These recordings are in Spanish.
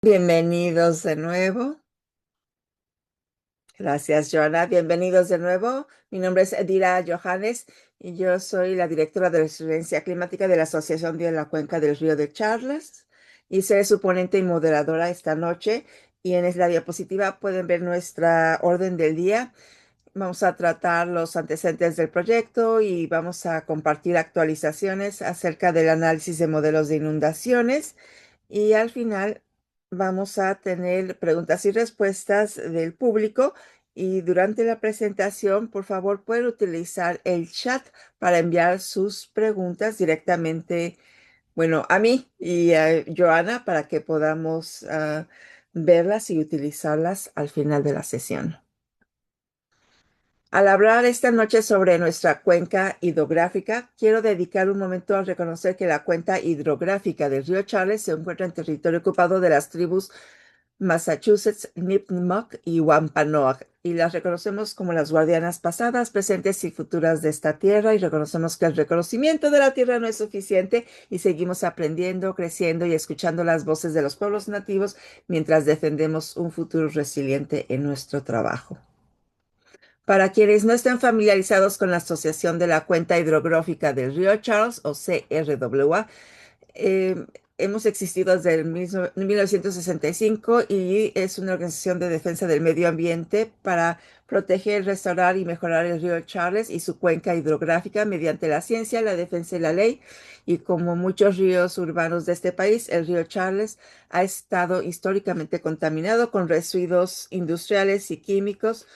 Bienvenidos de nuevo. Gracias, Joana. Bienvenidos de nuevo. Mi nombre es Edira Johannes y yo soy la directora de Resiliencia Climática de la Asociación de la Cuenca del Río de Charles y seré su ponente y moderadora esta noche. Y en la diapositiva pueden ver nuestra orden del día. Vamos a tratar los antecedentes del proyecto y vamos a compartir actualizaciones acerca del análisis de modelos de inundaciones. Y al final vamos a tener preguntas y respuestas del público. Y durante la presentación, por favor, pueden utilizar el chat para enviar sus preguntas directamente, bueno, a mí y a Joana para que podamos verlas y utilizarlas al final de la sesión. Al hablar esta noche sobre nuestra cuenca hidrográfica, quiero dedicar un momento a reconocer que la cuenca hidrográfica del río Charles se encuentra en territorio ocupado de las tribus Massachusetts, Nipmuc y Wampanoag, y las reconocemos como las guardianas pasadas, presentes y futuras de esta tierra, y reconocemos que el reconocimiento de la tierra no es suficiente y seguimos aprendiendo, creciendo y escuchando las voces de los pueblos nativos mientras defendemos un futuro resiliente en nuestro trabajo. Para quienes no estén familiarizados con la Asociación de la Cuenca Hidrográfica del Río Charles, o CRWA, eh, hemos existido desde el 1965 y es una organización de defensa del medio ambiente para proteger, restaurar y mejorar el río Charles y su cuenca hidrográfica mediante la ciencia, la defensa y la ley. Y como muchos ríos urbanos de este país, el río Charles ha estado históricamente contaminado con residuos industriales y químicos,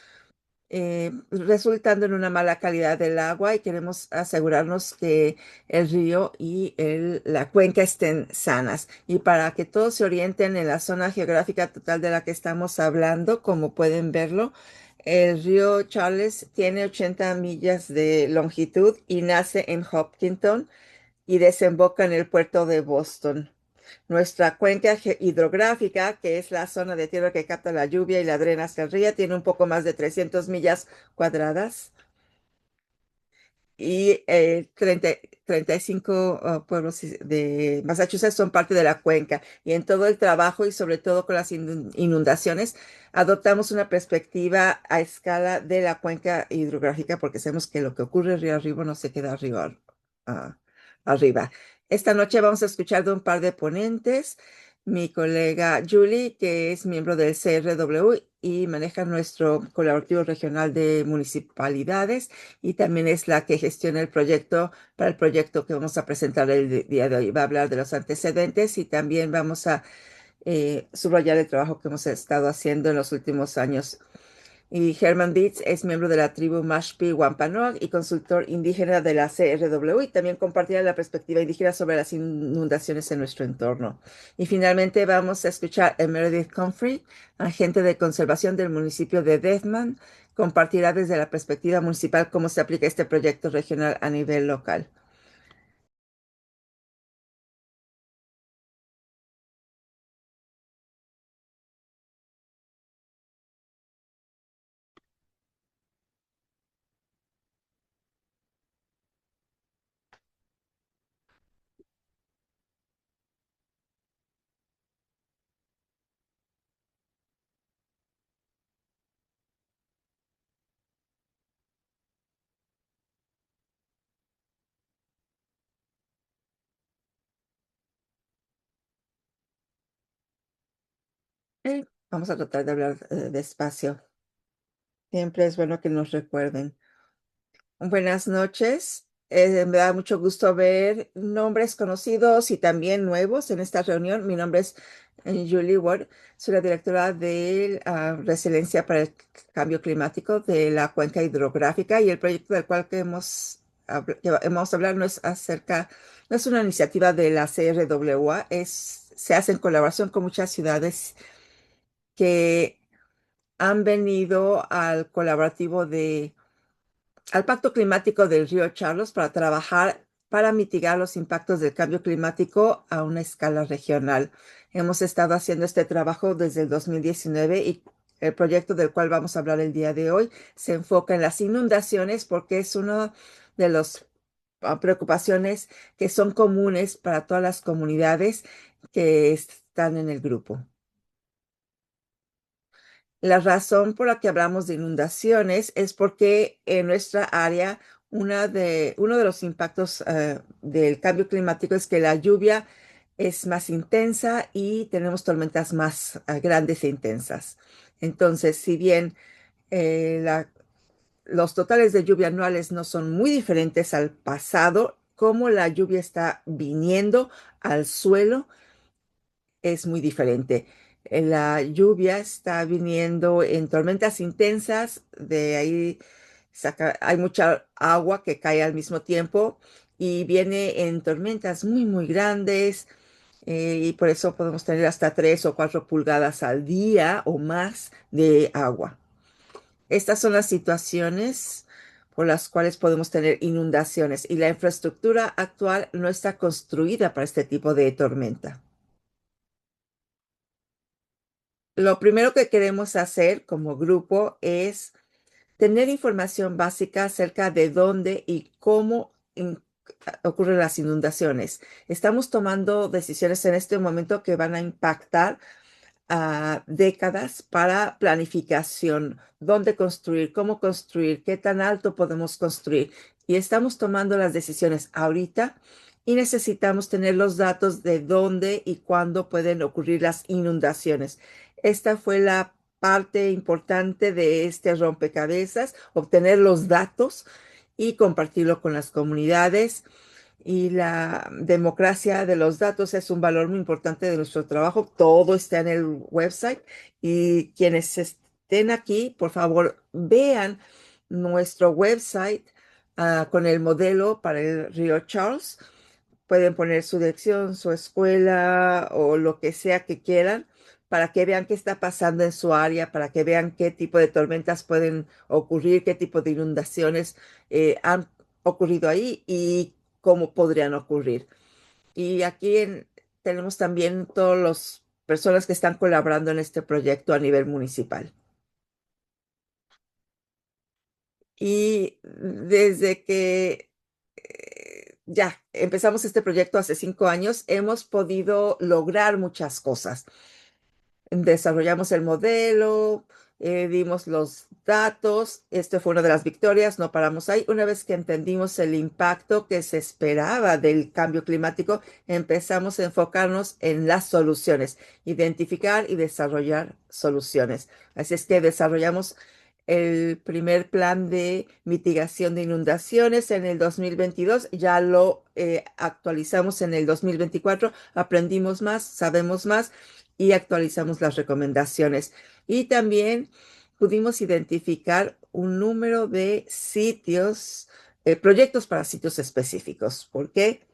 resultando en una mala calidad del agua, y queremos asegurarnos que el río y la cuenca estén sanas. Y para que todos se orienten en la zona geográfica total de la que estamos hablando, como pueden verlo, el río Charles tiene 80 millas de longitud y nace en Hopkinton y desemboca en el puerto de Boston. Nuestra cuenca hidrográfica, que es la zona de tierra que capta la lluvia y la drena hacia el río, tiene un poco más de 300 millas cuadradas y 35 pueblos de Massachusetts son parte de la cuenca. Y en todo el trabajo y sobre todo con las inundaciones, adoptamos una perspectiva a escala de la cuenca hidrográfica porque sabemos que lo que ocurre río arriba no se queda ah, arriba. Esta noche vamos a escuchar de un par de ponentes. Mi colega Julie, que es miembro del CRW y maneja nuestro colaborativo regional de municipalidades, y también es la que gestiona el proyecto para el proyecto que vamos a presentar el día de hoy. Va a hablar de los antecedentes y también vamos a subrayar el trabajo que hemos estado haciendo en los últimos años. Y Herman Dietz es miembro de la tribu Mashpee Wampanoag y consultor indígena de la CRW, y también compartirá la perspectiva indígena sobre las inundaciones en nuestro entorno. Y finalmente vamos a escuchar a Meredith Comfrey, agente de conservación del municipio de Deathman. Compartirá desde la perspectiva municipal cómo se aplica este proyecto regional a nivel local. Vamos a tratar de hablar despacio. Siempre es bueno que nos recuerden. Buenas noches. Me da mucho gusto ver nombres conocidos y también nuevos en esta reunión. Mi nombre es Julie Ward. Soy la directora de Resiliencia para el Cambio Climático de la Cuenca Hidrográfica, y el proyecto del cual que vamos a hablar no es una iniciativa de la CRWA, se hace en colaboración con muchas ciudades que han venido al Pacto Climático del Río Charles para trabajar para mitigar los impactos del cambio climático a una escala regional. Hemos estado haciendo este trabajo desde el 2019, y el proyecto del cual vamos a hablar el día de hoy se enfoca en las inundaciones porque es una de las preocupaciones que son comunes para todas las comunidades que están en el grupo. La razón por la que hablamos de inundaciones es porque en nuestra área uno de los impactos del cambio climático es que la lluvia es más intensa y tenemos tormentas más grandes e intensas. Entonces, si bien los totales de lluvia anuales no son muy diferentes al pasado, como la lluvia está viniendo al suelo es muy diferente. La lluvia está viniendo en tormentas intensas, de ahí hay mucha agua que cae al mismo tiempo y viene en tormentas muy, muy grandes, y por eso podemos tener hasta 3 o 4 pulgadas al día o más de agua. Estas son las situaciones por las cuales podemos tener inundaciones y la infraestructura actual no está construida para este tipo de tormenta. Lo primero que queremos hacer como grupo es tener información básica acerca de dónde y cómo ocurren las inundaciones. Estamos tomando decisiones en este momento que van a impactar a décadas para planificación, dónde construir, cómo construir, qué tan alto podemos construir. Y estamos tomando las decisiones ahorita y necesitamos tener los datos de dónde y cuándo pueden ocurrir las inundaciones. Esta fue la parte importante de este rompecabezas, obtener los datos y compartirlo con las comunidades, y la democracia de los datos es un valor muy importante de nuestro trabajo. Todo está en el website y quienes estén aquí, por favor, vean nuestro website con el modelo para el río Charles. Pueden poner su dirección, su escuela o lo que sea que quieran para que vean qué está pasando en su área, para que vean qué tipo de tormentas pueden ocurrir, qué tipo de inundaciones han ocurrido ahí y cómo podrían ocurrir. Y aquí tenemos también todas las personas que están colaborando en este proyecto a nivel municipal. Y desde que ya empezamos este proyecto hace 5 años, hemos podido lograr muchas cosas. Desarrollamos el modelo, dimos los datos. Este fue una de las victorias, no paramos ahí. Una vez que entendimos el impacto que se esperaba del cambio climático, empezamos a enfocarnos en las soluciones, identificar y desarrollar soluciones. Así es que desarrollamos el primer plan de mitigación de inundaciones en el 2022, ya lo actualizamos en el 2024, aprendimos más, sabemos más y actualizamos las recomendaciones. Y también pudimos identificar un número de sitios, proyectos para sitios específicos. ¿Por qué?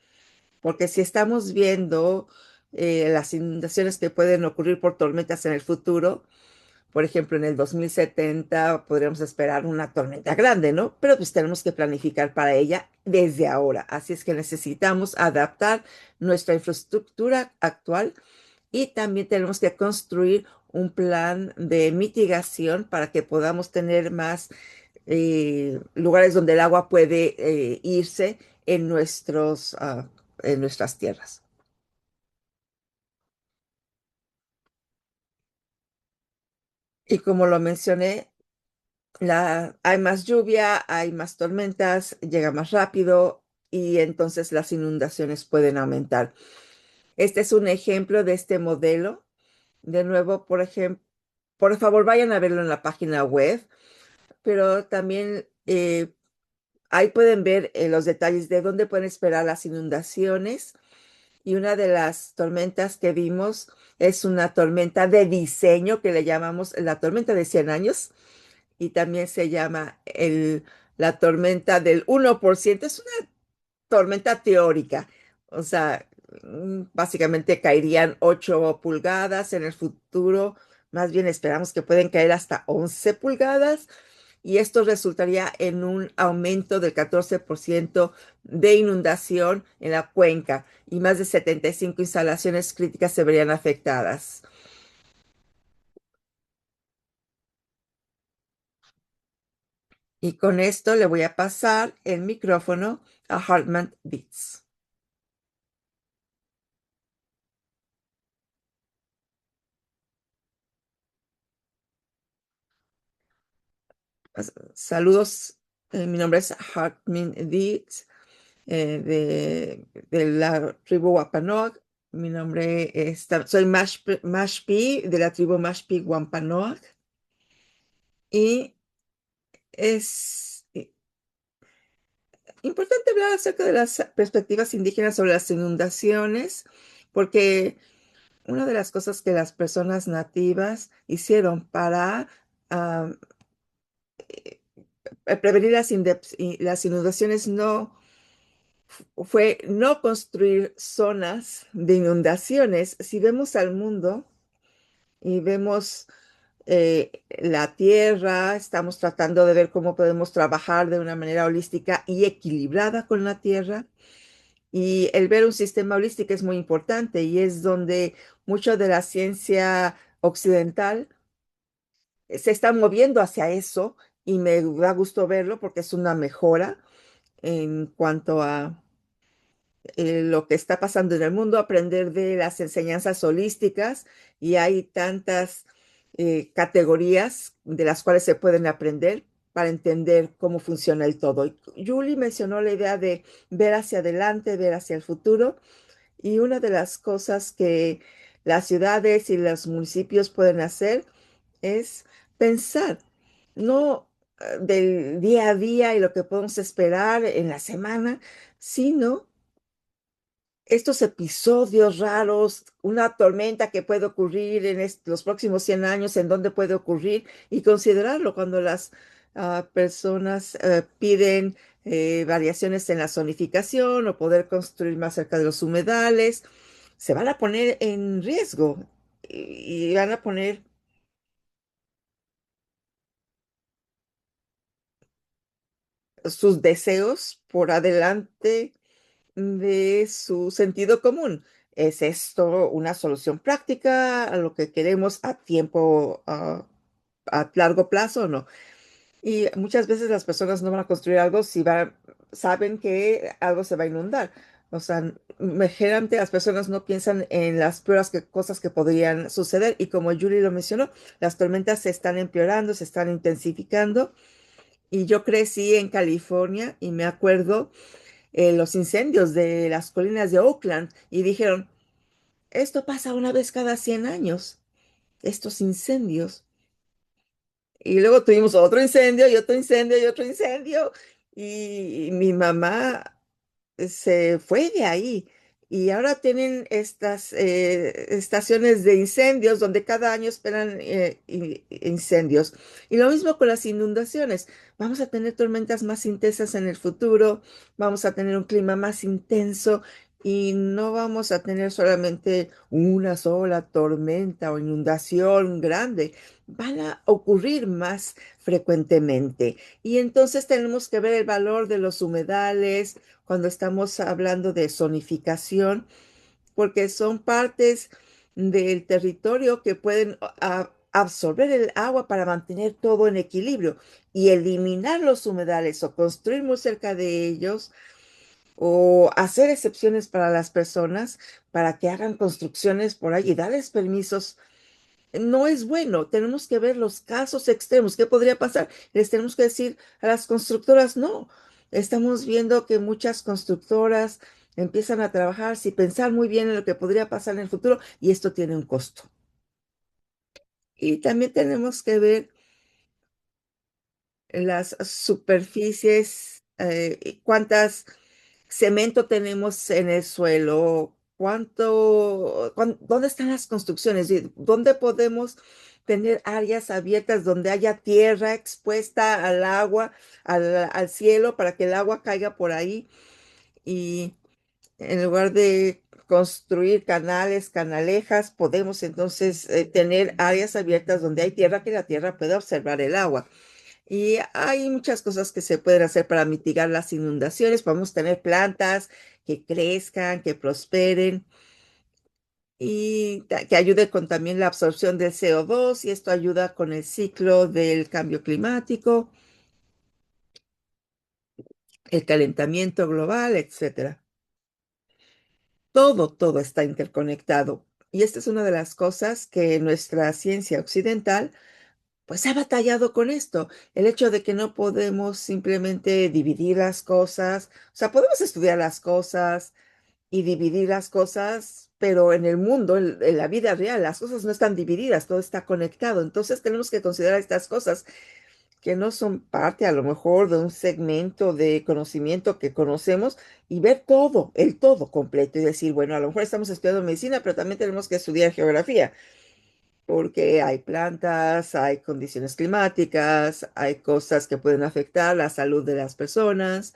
Porque si estamos viendo las inundaciones que pueden ocurrir por tormentas en el futuro, por ejemplo, en el 2070 podríamos esperar una tormenta grande, ¿no? Pero pues tenemos que planificar para ella desde ahora. Así es que necesitamos adaptar nuestra infraestructura actual y también tenemos que construir un plan de mitigación para que podamos tener más lugares donde el agua puede irse en en nuestras tierras. Y como lo mencioné, hay más lluvia, hay más tormentas, llega más rápido y entonces las inundaciones pueden aumentar. Este es un ejemplo de este modelo. De nuevo, por ejemplo, por favor, vayan a verlo en la página web, pero también ahí pueden ver los detalles de dónde pueden esperar las inundaciones. Y una de las tormentas que vimos es una tormenta de diseño que le llamamos la tormenta de 100 años y también se llama la tormenta del 1%. Es una tormenta teórica. O sea, básicamente caerían 8 pulgadas en el futuro. Más bien esperamos que pueden caer hasta 11 pulgadas y esto resultaría en un aumento del 14% de inundación en la cuenca y más de 75 instalaciones críticas se verían afectadas. Y con esto le voy a pasar el micrófono a Hartman Beats. Saludos, mi nombre es Hartmin Dietz, de la tribu Wampanoag. Mi nombre es, soy Mashpi de la tribu Mashpi Wampanoag y es importante hablar acerca de las perspectivas indígenas sobre las inundaciones, porque una de las cosas que las personas nativas hicieron para ah, prevenir las inundaciones no fue no construir zonas de inundaciones. Si vemos al mundo y vemos la tierra, estamos tratando de ver cómo podemos trabajar de una manera holística y equilibrada con la tierra. Y el ver un sistema holístico es muy importante y es donde mucho de la ciencia occidental se está moviendo hacia eso y me da gusto verlo porque es una mejora en cuanto a lo que está pasando en el mundo, aprender de las enseñanzas holísticas y hay tantas categorías de las cuales se pueden aprender para entender cómo funciona el todo. Y Julie mencionó la idea de ver hacia adelante, ver hacia el futuro y una de las cosas que las ciudades y los municipios pueden hacer es pensar, no del día a día y lo que podemos esperar en la semana, sino estos episodios raros, una tormenta que puede ocurrir en los próximos 100 años, en dónde puede ocurrir y considerarlo cuando las personas piden variaciones en la zonificación o poder construir más cerca de los humedales, se van a poner en riesgo y van a poner sus deseos por adelante de su sentido común. ¿Es esto una solución práctica a lo que queremos a tiempo, a largo plazo o no? Y muchas veces las personas no van a construir algo si saben que algo se va a inundar. O sea, generalmente las personas no piensan en las peores cosas que podrían suceder. Y como Julie lo mencionó, las tormentas se están empeorando, se están intensificando. Y yo crecí en California y me acuerdo los incendios de las colinas de Oakland y dijeron, esto pasa una vez cada 100 años, estos incendios. Y luego tuvimos otro incendio y otro incendio y otro incendio. Y mi mamá se fue de ahí. Y ahora tienen estas estaciones de incendios donde cada año esperan incendios. Y lo mismo con las inundaciones. Vamos a tener tormentas más intensas en el futuro, vamos a tener un clima más intenso y no vamos a tener solamente una sola tormenta o inundación grande. Van a ocurrir más frecuentemente. Y entonces tenemos que ver el valor de los humedales cuando estamos hablando de zonificación, porque son partes del territorio que pueden absorber el agua para mantener todo en equilibrio y eliminar los humedales o construir muy cerca de ellos o hacer excepciones para las personas para que hagan construcciones por ahí y darles permisos no es bueno. Tenemos que ver los casos extremos. ¿Qué podría pasar? Les tenemos que decir a las constructoras, no. Estamos viendo que muchas constructoras empiezan a trabajar sin pensar muy bien en lo que podría pasar en el futuro y esto tiene un costo. Y también tenemos que ver las superficies, cuántas cemento tenemos en el suelo, dónde están las construcciones, y dónde podemos tener áreas abiertas donde haya tierra expuesta al agua, al cielo, para que el agua caiga por ahí y en lugar de construir canales, canalejas, podemos entonces tener áreas abiertas donde hay tierra que la tierra pueda observar el agua. Y hay muchas cosas que se pueden hacer para mitigar las inundaciones. Podemos tener plantas que crezcan, que prosperen y que ayude con también la absorción del CO2 y esto ayuda con el ciclo del cambio climático, el calentamiento global, etcétera. Todo está interconectado. Y esta es una de las cosas que nuestra ciencia occidental pues ha batallado con esto, el hecho de que no podemos simplemente dividir las cosas, o sea, podemos estudiar las cosas y dividir las cosas, pero en el mundo, en la vida real, las cosas no están divididas, todo está conectado. Entonces tenemos que considerar estas cosas que no son parte a lo mejor de un segmento de conocimiento que conocemos y ver todo, el todo completo y decir, bueno, a lo mejor estamos estudiando medicina, pero también tenemos que estudiar geografía, porque hay plantas, hay condiciones climáticas, hay cosas que pueden afectar la salud de las personas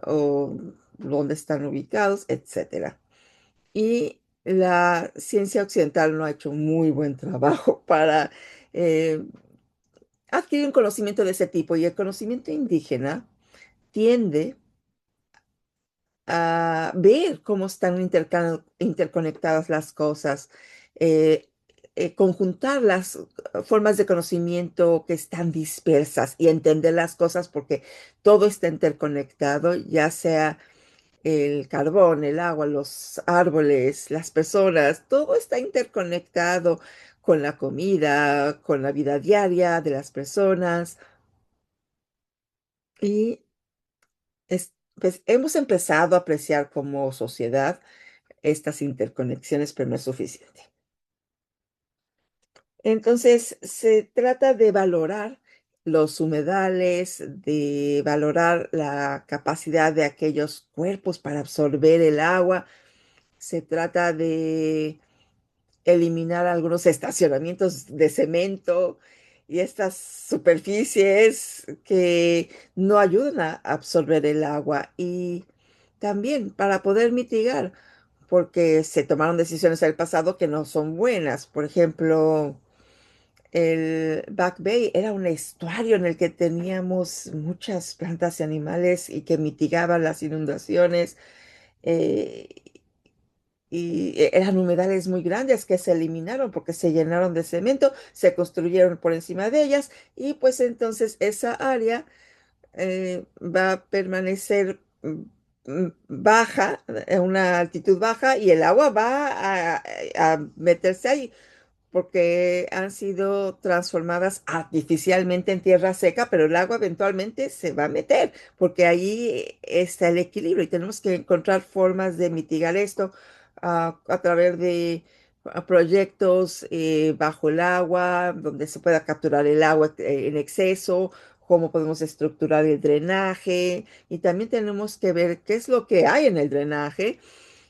o dónde están ubicados, etcétera. Y la ciencia occidental no ha hecho un muy buen trabajo para eh, adquirir un conocimiento de ese tipo. Y el conocimiento indígena tiende a ver cómo están interconectadas las cosas, eh, conjuntar las formas de conocimiento que están dispersas y entender las cosas porque todo está interconectado, ya sea el carbón, el agua, los árboles, las personas, todo está interconectado con la comida, con la vida diaria de las personas. Y pues, hemos empezado a apreciar como sociedad estas interconexiones, pero no es suficiente. Entonces, se trata de valorar los humedales, de valorar la capacidad de aquellos cuerpos para absorber el agua. Se trata de eliminar algunos estacionamientos de cemento y estas superficies que no ayudan a absorber el agua. Y también para poder mitigar, porque se tomaron decisiones en el pasado que no son buenas. Por ejemplo, el Back Bay era un estuario en el que teníamos muchas plantas y animales y que mitigaban las inundaciones. eh, y eran humedales muy grandes que se eliminaron porque se llenaron de cemento, se construyeron por encima de ellas y pues entonces esa área va a permanecer baja, en una altitud baja y el agua va a meterse ahí porque han sido transformadas artificialmente en tierra seca, pero el agua eventualmente se va a meter, porque ahí está el equilibrio y tenemos que encontrar formas de mitigar esto a través de proyectos bajo el agua, donde se pueda capturar el agua en exceso, cómo podemos estructurar el drenaje y también tenemos que ver qué es lo que hay en el drenaje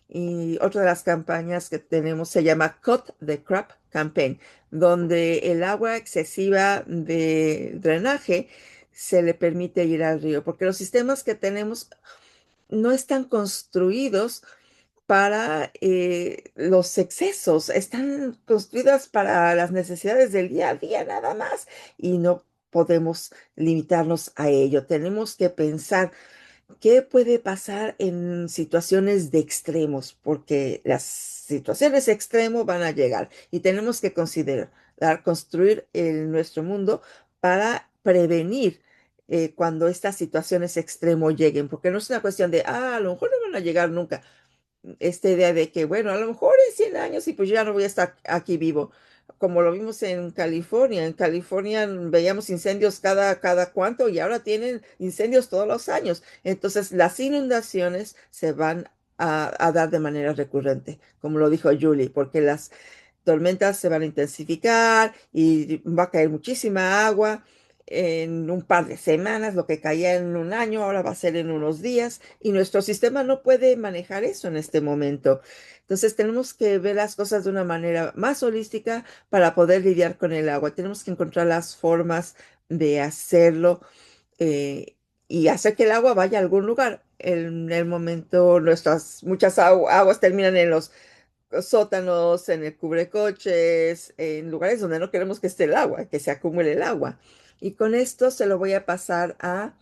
y otra de las campañas que tenemos se llama Cut the Crap Campaign, donde el agua excesiva de drenaje se le permite ir al río, porque los sistemas que tenemos no están construidos para los excesos, están construidas para las necesidades del día a día nada más y no podemos limitarnos a ello. Tenemos que pensar ¿qué puede pasar en situaciones de extremos? Porque las situaciones extremos van a llegar y tenemos que considerar construir nuestro mundo para prevenir cuando estas situaciones extremos lleguen, porque no es una cuestión de, a lo mejor no van a llegar nunca esta idea de que, bueno, a lo mejor en 100 años y pues yo ya no voy a estar aquí vivo, como lo vimos en California. En California veíamos incendios cada cuánto y ahora tienen incendios todos los años. Entonces las inundaciones se van a dar de manera recurrente, como lo dijo Julie, porque las tormentas se van a intensificar y va a caer muchísima agua. En un par de semanas, lo que caía en un año, ahora va a ser en unos días, y nuestro sistema no puede manejar eso en este momento. Entonces tenemos que ver las cosas de una manera más holística para poder lidiar con el agua. Tenemos que encontrar las formas de hacerlo eh, y hacer que el agua vaya a algún lugar. En el momento, nuestras muchas aguas terminan en los sótanos, en el cubrecoches, en lugares donde no queremos que esté el agua, que se acumule el agua. Y con esto se lo voy a pasar a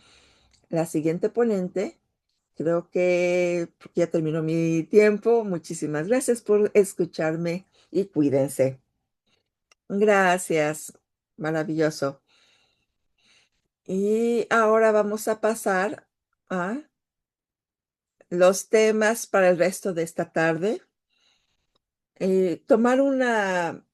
la siguiente ponente. Creo que ya terminó mi tiempo. Muchísimas gracias por escucharme y cuídense. Gracias. Maravilloso. Y ahora vamos a pasar a los temas para el resto de esta tarde. Tomar una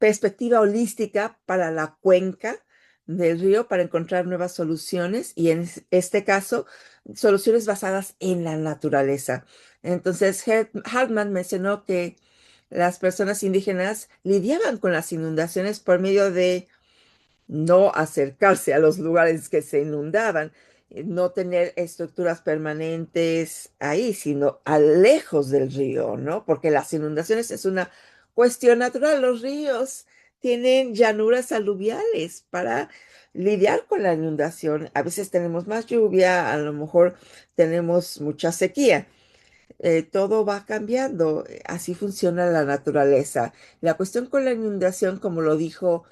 perspectiva holística para la cuenca del río para encontrar nuevas soluciones y en este caso, soluciones basadas en la naturaleza. Entonces, Hartman mencionó que las personas indígenas lidiaban con las inundaciones por medio de no acercarse a los lugares que se inundaban, no tener estructuras permanentes ahí, sino a lejos del río, ¿no? Porque las inundaciones es una cuestión natural. Los ríos tienen llanuras aluviales para lidiar con la inundación. A veces tenemos más lluvia, a lo mejor tenemos mucha sequía. Todo va cambiando, así funciona la naturaleza. La cuestión con la inundación, como lo dijo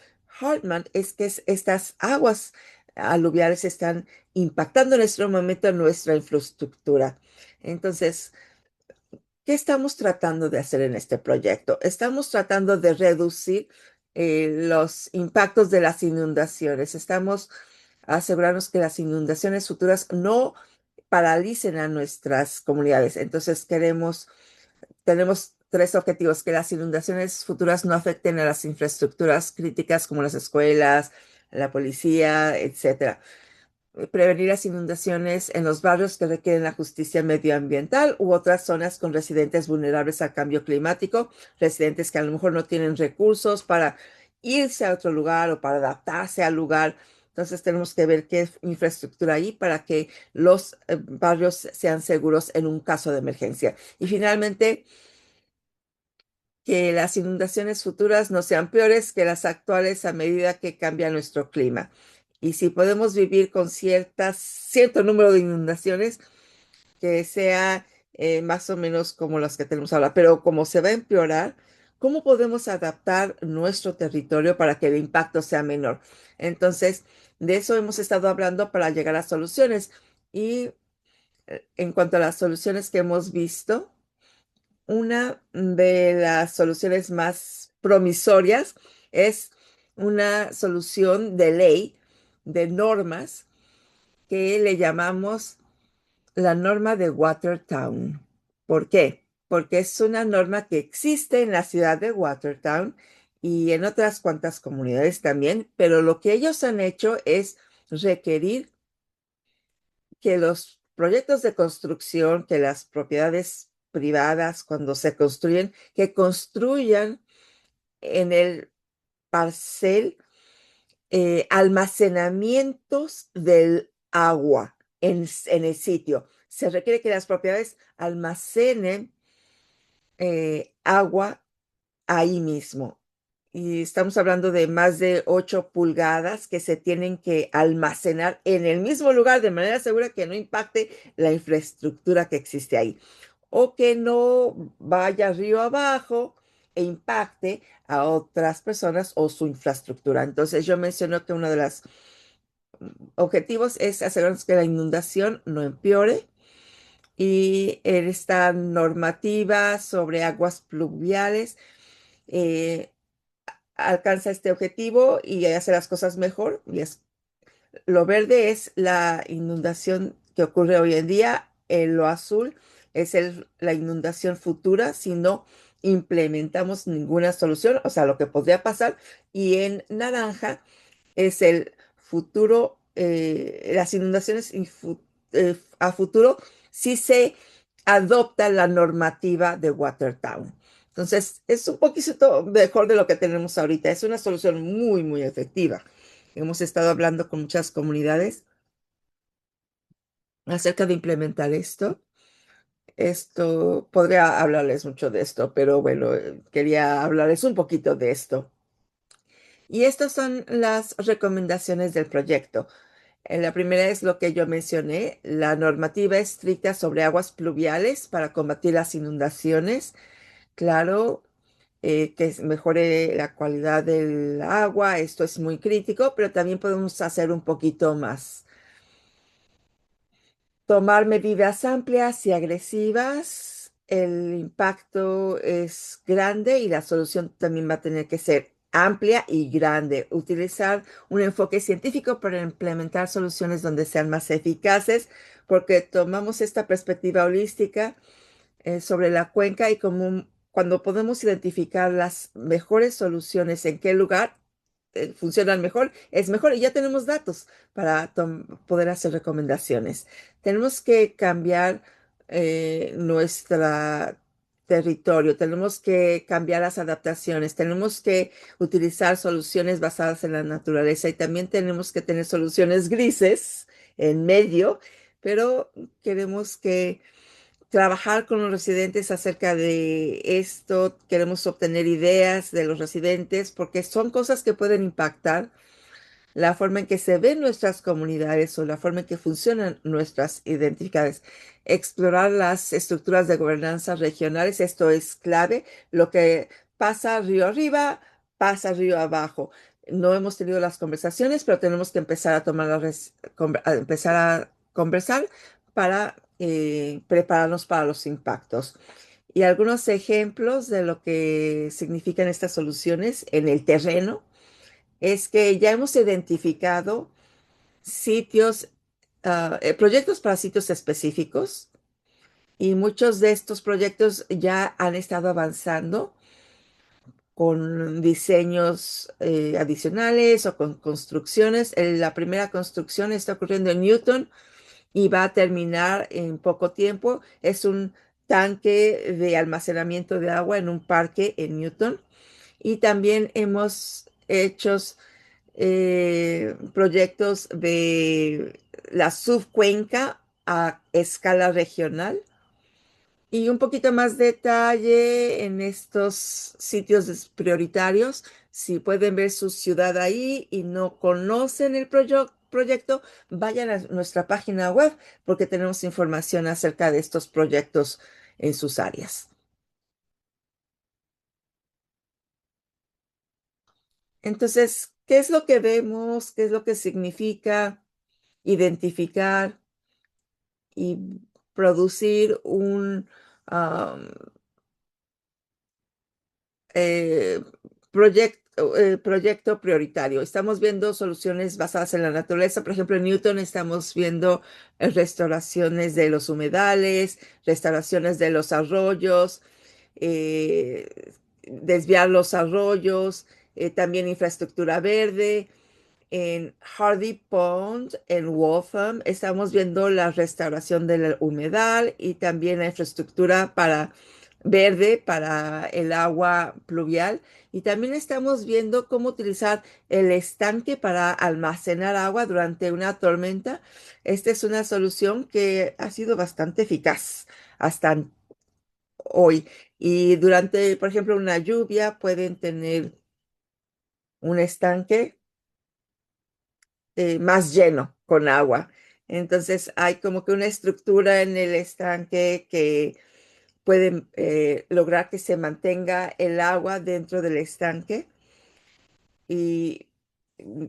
Hartman, es que estas aguas aluviales están impactando en este momento en nuestra infraestructura. Entonces, ¿qué estamos tratando de hacer en este proyecto? Estamos tratando de reducir los impactos de las inundaciones. Estamos asegurarnos que las inundaciones futuras no paralicen a nuestras comunidades. Entonces tenemos tres objetivos: que las inundaciones futuras no afecten a las infraestructuras críticas como las escuelas, la policía, etcétera. Prevenir las inundaciones en los barrios que requieren la justicia medioambiental u otras zonas con residentes vulnerables al cambio climático, residentes que a lo mejor no tienen recursos para irse a otro lugar o para adaptarse al lugar. Entonces tenemos que ver qué infraestructura hay para que los barrios sean seguros en un caso de emergencia. Y finalmente, que las inundaciones futuras no sean peores que las actuales a medida que cambia nuestro clima. Y si podemos vivir con cierto número de inundaciones, que sea más o menos como las que tenemos ahora, pero como se va a empeorar, ¿cómo podemos adaptar nuestro territorio para que el impacto sea menor? Entonces, de eso hemos estado hablando para llegar a soluciones. Y en cuanto a las soluciones que hemos visto, una de las soluciones más promisorias es una solución de ley, de normas, que le llamamos la norma de Watertown. ¿Por qué? Porque es una norma que existe en la ciudad de Watertown y en otras cuantas comunidades también, pero lo que ellos han hecho es requerir que los proyectos de construcción, que las propiedades privadas, cuando se construyen, que construyan en el parcel almacenamientos del agua en el sitio. Se requiere que las propiedades almacenen agua ahí mismo. Y estamos hablando de más de 8 pulgadas que se tienen que almacenar en el mismo lugar de manera segura que no impacte la infraestructura que existe ahí o que no vaya río abajo e impacte a otras personas o su infraestructura. Entonces yo menciono que uno de los objetivos es asegurarnos que la inundación no empeore y esta normativa sobre aguas pluviales eh, alcanza este objetivo y hace las cosas mejor. Lo verde es la inundación que ocurre hoy en día, lo azul es la inundación futura si no implementamos ninguna solución, o sea, lo que podría pasar, y en naranja es el futuro, las inundaciones a futuro si se adopta la normativa de Watertown. Entonces, es un poquito mejor de lo que tenemos ahorita. Es una solución muy, muy efectiva. Hemos estado hablando con muchas comunidades acerca de implementar esto. Esto, podría hablarles mucho de esto, pero bueno, quería hablarles un poquito de esto. Y estas son las recomendaciones del proyecto. La primera es lo que yo mencioné, la normativa estricta sobre aguas pluviales para combatir las inundaciones. Claro, que mejore la calidad del agua, esto es muy crítico, pero también podemos hacer un poquito más. Tomar medidas amplias y agresivas, el impacto es grande y la solución también va a tener que ser amplia y grande. Utilizar un enfoque científico para implementar soluciones donde sean más eficaces, porque tomamos esta perspectiva holística sobre la cuenca y como cuando podemos identificar las mejores soluciones en qué lugar funcionan mejor, es mejor y ya tenemos datos para poder hacer recomendaciones. Tenemos que cambiar nuestro territorio, tenemos que cambiar las adaptaciones, tenemos que utilizar soluciones basadas en la naturaleza y también tenemos que tener soluciones grises en medio, pero queremos que trabajar con los residentes acerca de esto, queremos obtener ideas de los residentes porque son cosas que pueden impactar la forma en que se ven nuestras comunidades o la forma en que funcionan nuestras identidades. Explorar las estructuras de gobernanza regionales, esto es clave. Lo que pasa río arriba, pasa río abajo. No hemos tenido las conversaciones, pero tenemos que empezar a tomar a empezar a conversar para prepararnos para los impactos. Y algunos ejemplos de lo que significan estas soluciones en el terreno es que ya hemos identificado sitios, proyectos para sitios específicos y muchos de estos proyectos ya han estado avanzando con diseños adicionales o con construcciones. La primera construcción está ocurriendo en Newton y va a terminar en poco tiempo. Es un tanque de almacenamiento de agua en un parque en Newton. Y también hemos hecho proyectos de la subcuenca a escala regional y un poquito más detalle en estos sitios prioritarios. Si pueden ver su ciudad ahí y no conocen el proyecto, vayan a nuestra página web porque tenemos información acerca de estos proyectos en sus áreas. Entonces, ¿qué es lo que vemos? ¿Qué es lo que significa identificar y producir un um, eh, proyecto prioritario? Estamos viendo soluciones basadas en la naturaleza. Por ejemplo, en Newton estamos viendo restauraciones de los humedales, restauraciones de los arroyos, desviar los arroyos, también infraestructura verde. En Hardy Pond, en Waltham, estamos viendo la restauración del humedal y también la infraestructura para verde para el agua pluvial. Y también estamos viendo cómo utilizar el estanque para almacenar agua durante una tormenta. Esta es una solución que ha sido bastante eficaz hasta hoy. Y durante, por ejemplo, una lluvia pueden tener un estanque más lleno con agua. Entonces hay como que una estructura en el estanque que puede lograr que se mantenga el agua dentro del estanque y mm,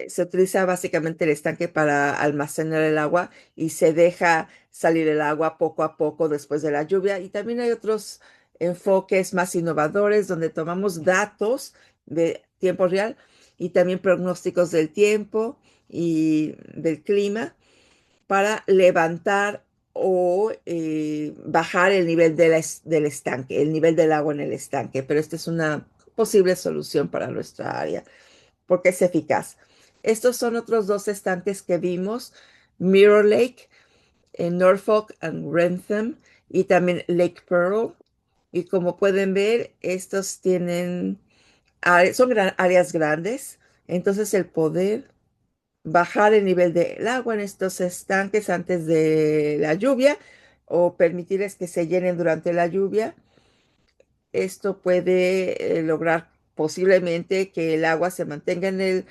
se utiliza básicamente el estanque para almacenar el agua y se deja salir el agua poco a poco después de la lluvia. Y también hay otros enfoques más innovadores donde tomamos datos de tiempo real y también pronósticos del tiempo y del clima para levantar o bajar el nivel del estanque, el nivel del agua en el estanque. Pero esta es una posible solución para nuestra área porque es eficaz. Estos son otros dos estanques que vimos, Mirror Lake en Norfolk and Wrentham y también Lake Pearl. Y como pueden ver, estos tienen, son áreas grandes, entonces el poder bajar el nivel del agua en estos estanques antes de la lluvia o permitirles que se llenen durante la lluvia. Esto puede lograr posiblemente que el agua se mantenga en el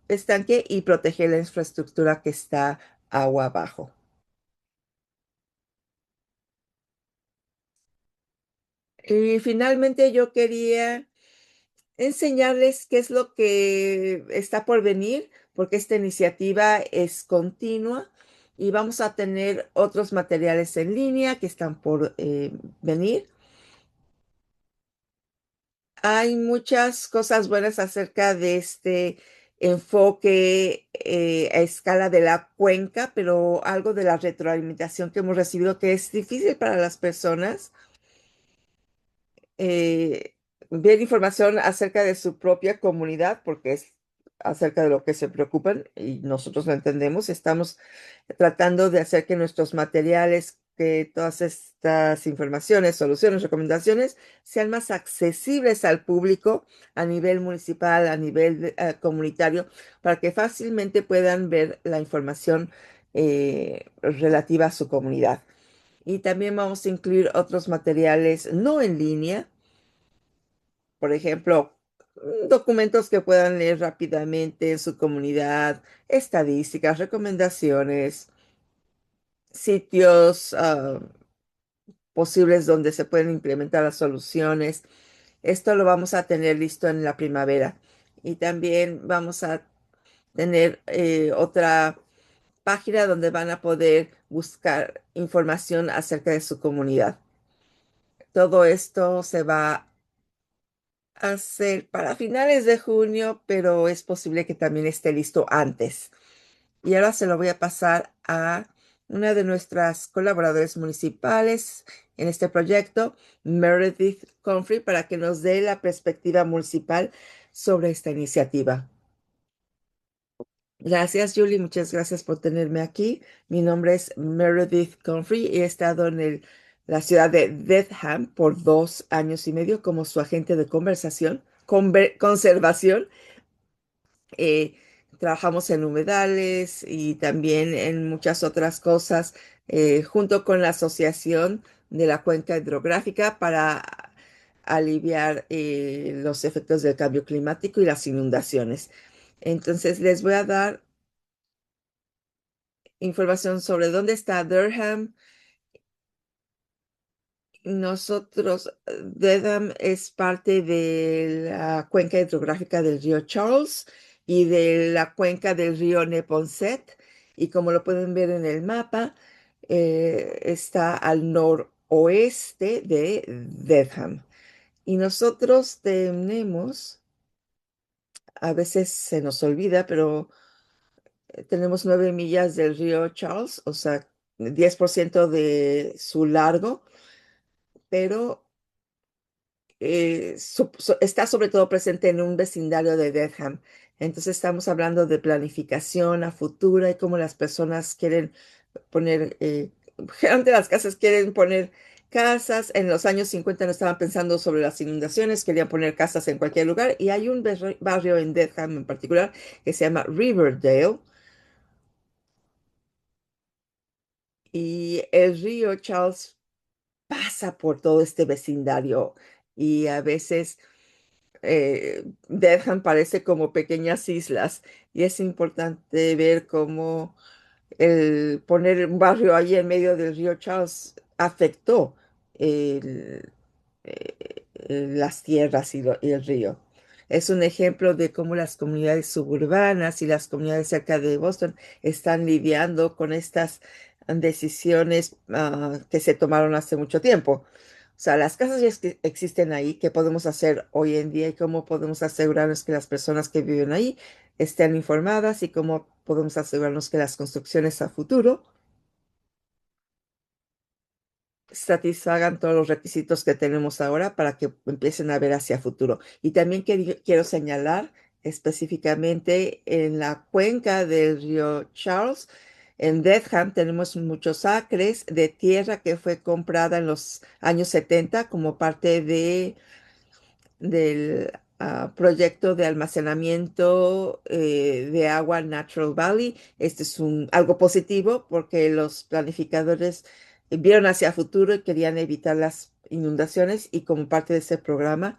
estanque y proteger la infraestructura que está agua abajo. Y finalmente yo quería enseñarles qué es lo que está por venir, porque esta iniciativa es continua y vamos a tener otros materiales en línea que están por venir. Hay muchas cosas buenas acerca de este enfoque a escala de la cuenca, pero algo de la retroalimentación que hemos recibido que es difícil para las personas eh, ver información acerca de su propia comunidad, porque es acerca de lo que se preocupan y nosotros lo entendemos. Estamos tratando de hacer que nuestros materiales, que todas estas informaciones, soluciones, recomendaciones sean más accesibles al público a nivel municipal, a nivel comunitario, para que fácilmente puedan ver la información relativa a su comunidad. Y también vamos a incluir otros materiales no en línea, por ejemplo, documentos que puedan leer rápidamente en su comunidad, estadísticas, recomendaciones, sitios posibles donde se pueden implementar las soluciones. Esto lo vamos a tener listo en la primavera. Y también vamos a tener otra página donde van a poder buscar información acerca de su comunidad. Todo esto se va hacer para finales de junio, pero es posible que también esté listo antes. Y ahora se lo voy a pasar a una de nuestras colaboradores municipales en este proyecto, Meredith Comfrey, para que nos dé la perspectiva municipal sobre esta iniciativa. Gracias, Julie. Muchas gracias por tenerme aquí. Mi nombre es Meredith Comfrey y he estado en la ciudad de Dedham por 2 años y medio como su agente de conservación. Eh, Trabajamos en humedales y también en muchas otras cosas junto con la Asociación de la Cuenca Hidrográfica para aliviar los efectos del cambio climático y las inundaciones. Entonces, les voy a dar información sobre dónde está Durham. Dedham es parte de la cuenca hidrográfica del río Charles y de la cuenca del río Neponset. Y como lo pueden ver en el mapa, está al noroeste de Dedham. Y nosotros tenemos, a veces se nos olvida, pero tenemos 9 millas del río Charles, o sea, 10% de su largo, pero está sobre todo presente en un vecindario de Dedham. Entonces estamos hablando de planificación a futuro y cómo las personas quieren poner, generalmente las casas quieren poner casas. En los años 50 no estaban pensando sobre las inundaciones, querían poner casas en cualquier lugar. Y hay un barrio en Dedham en particular que se llama Riverdale. Y el río Charles pasa por todo este vecindario y a veces Dedham parece como pequeñas islas y es importante ver cómo el poner un barrio ahí en medio del río Charles afectó el- las tierras y el río. Es un ejemplo de cómo las comunidades suburbanas y las comunidades cerca de Boston están lidiando con estas decisiones que se tomaron hace mucho tiempo. O sea, las casas ya existen ahí. ¿Qué podemos hacer hoy en día y cómo podemos asegurarnos que las personas que viven ahí estén informadas y cómo podemos asegurarnos que las construcciones a futuro satisfagan todos los requisitos que tenemos ahora para que empiecen a ver hacia futuro? Y también quiero señalar específicamente en la cuenca del río Charles, en Dedham, tenemos muchos acres de tierra que fue comprada en los años 70 como parte del proyecto de almacenamiento de agua Natural Valley. Este es algo positivo porque los planificadores vieron hacia futuro y querían evitar las inundaciones y como parte de ese programa,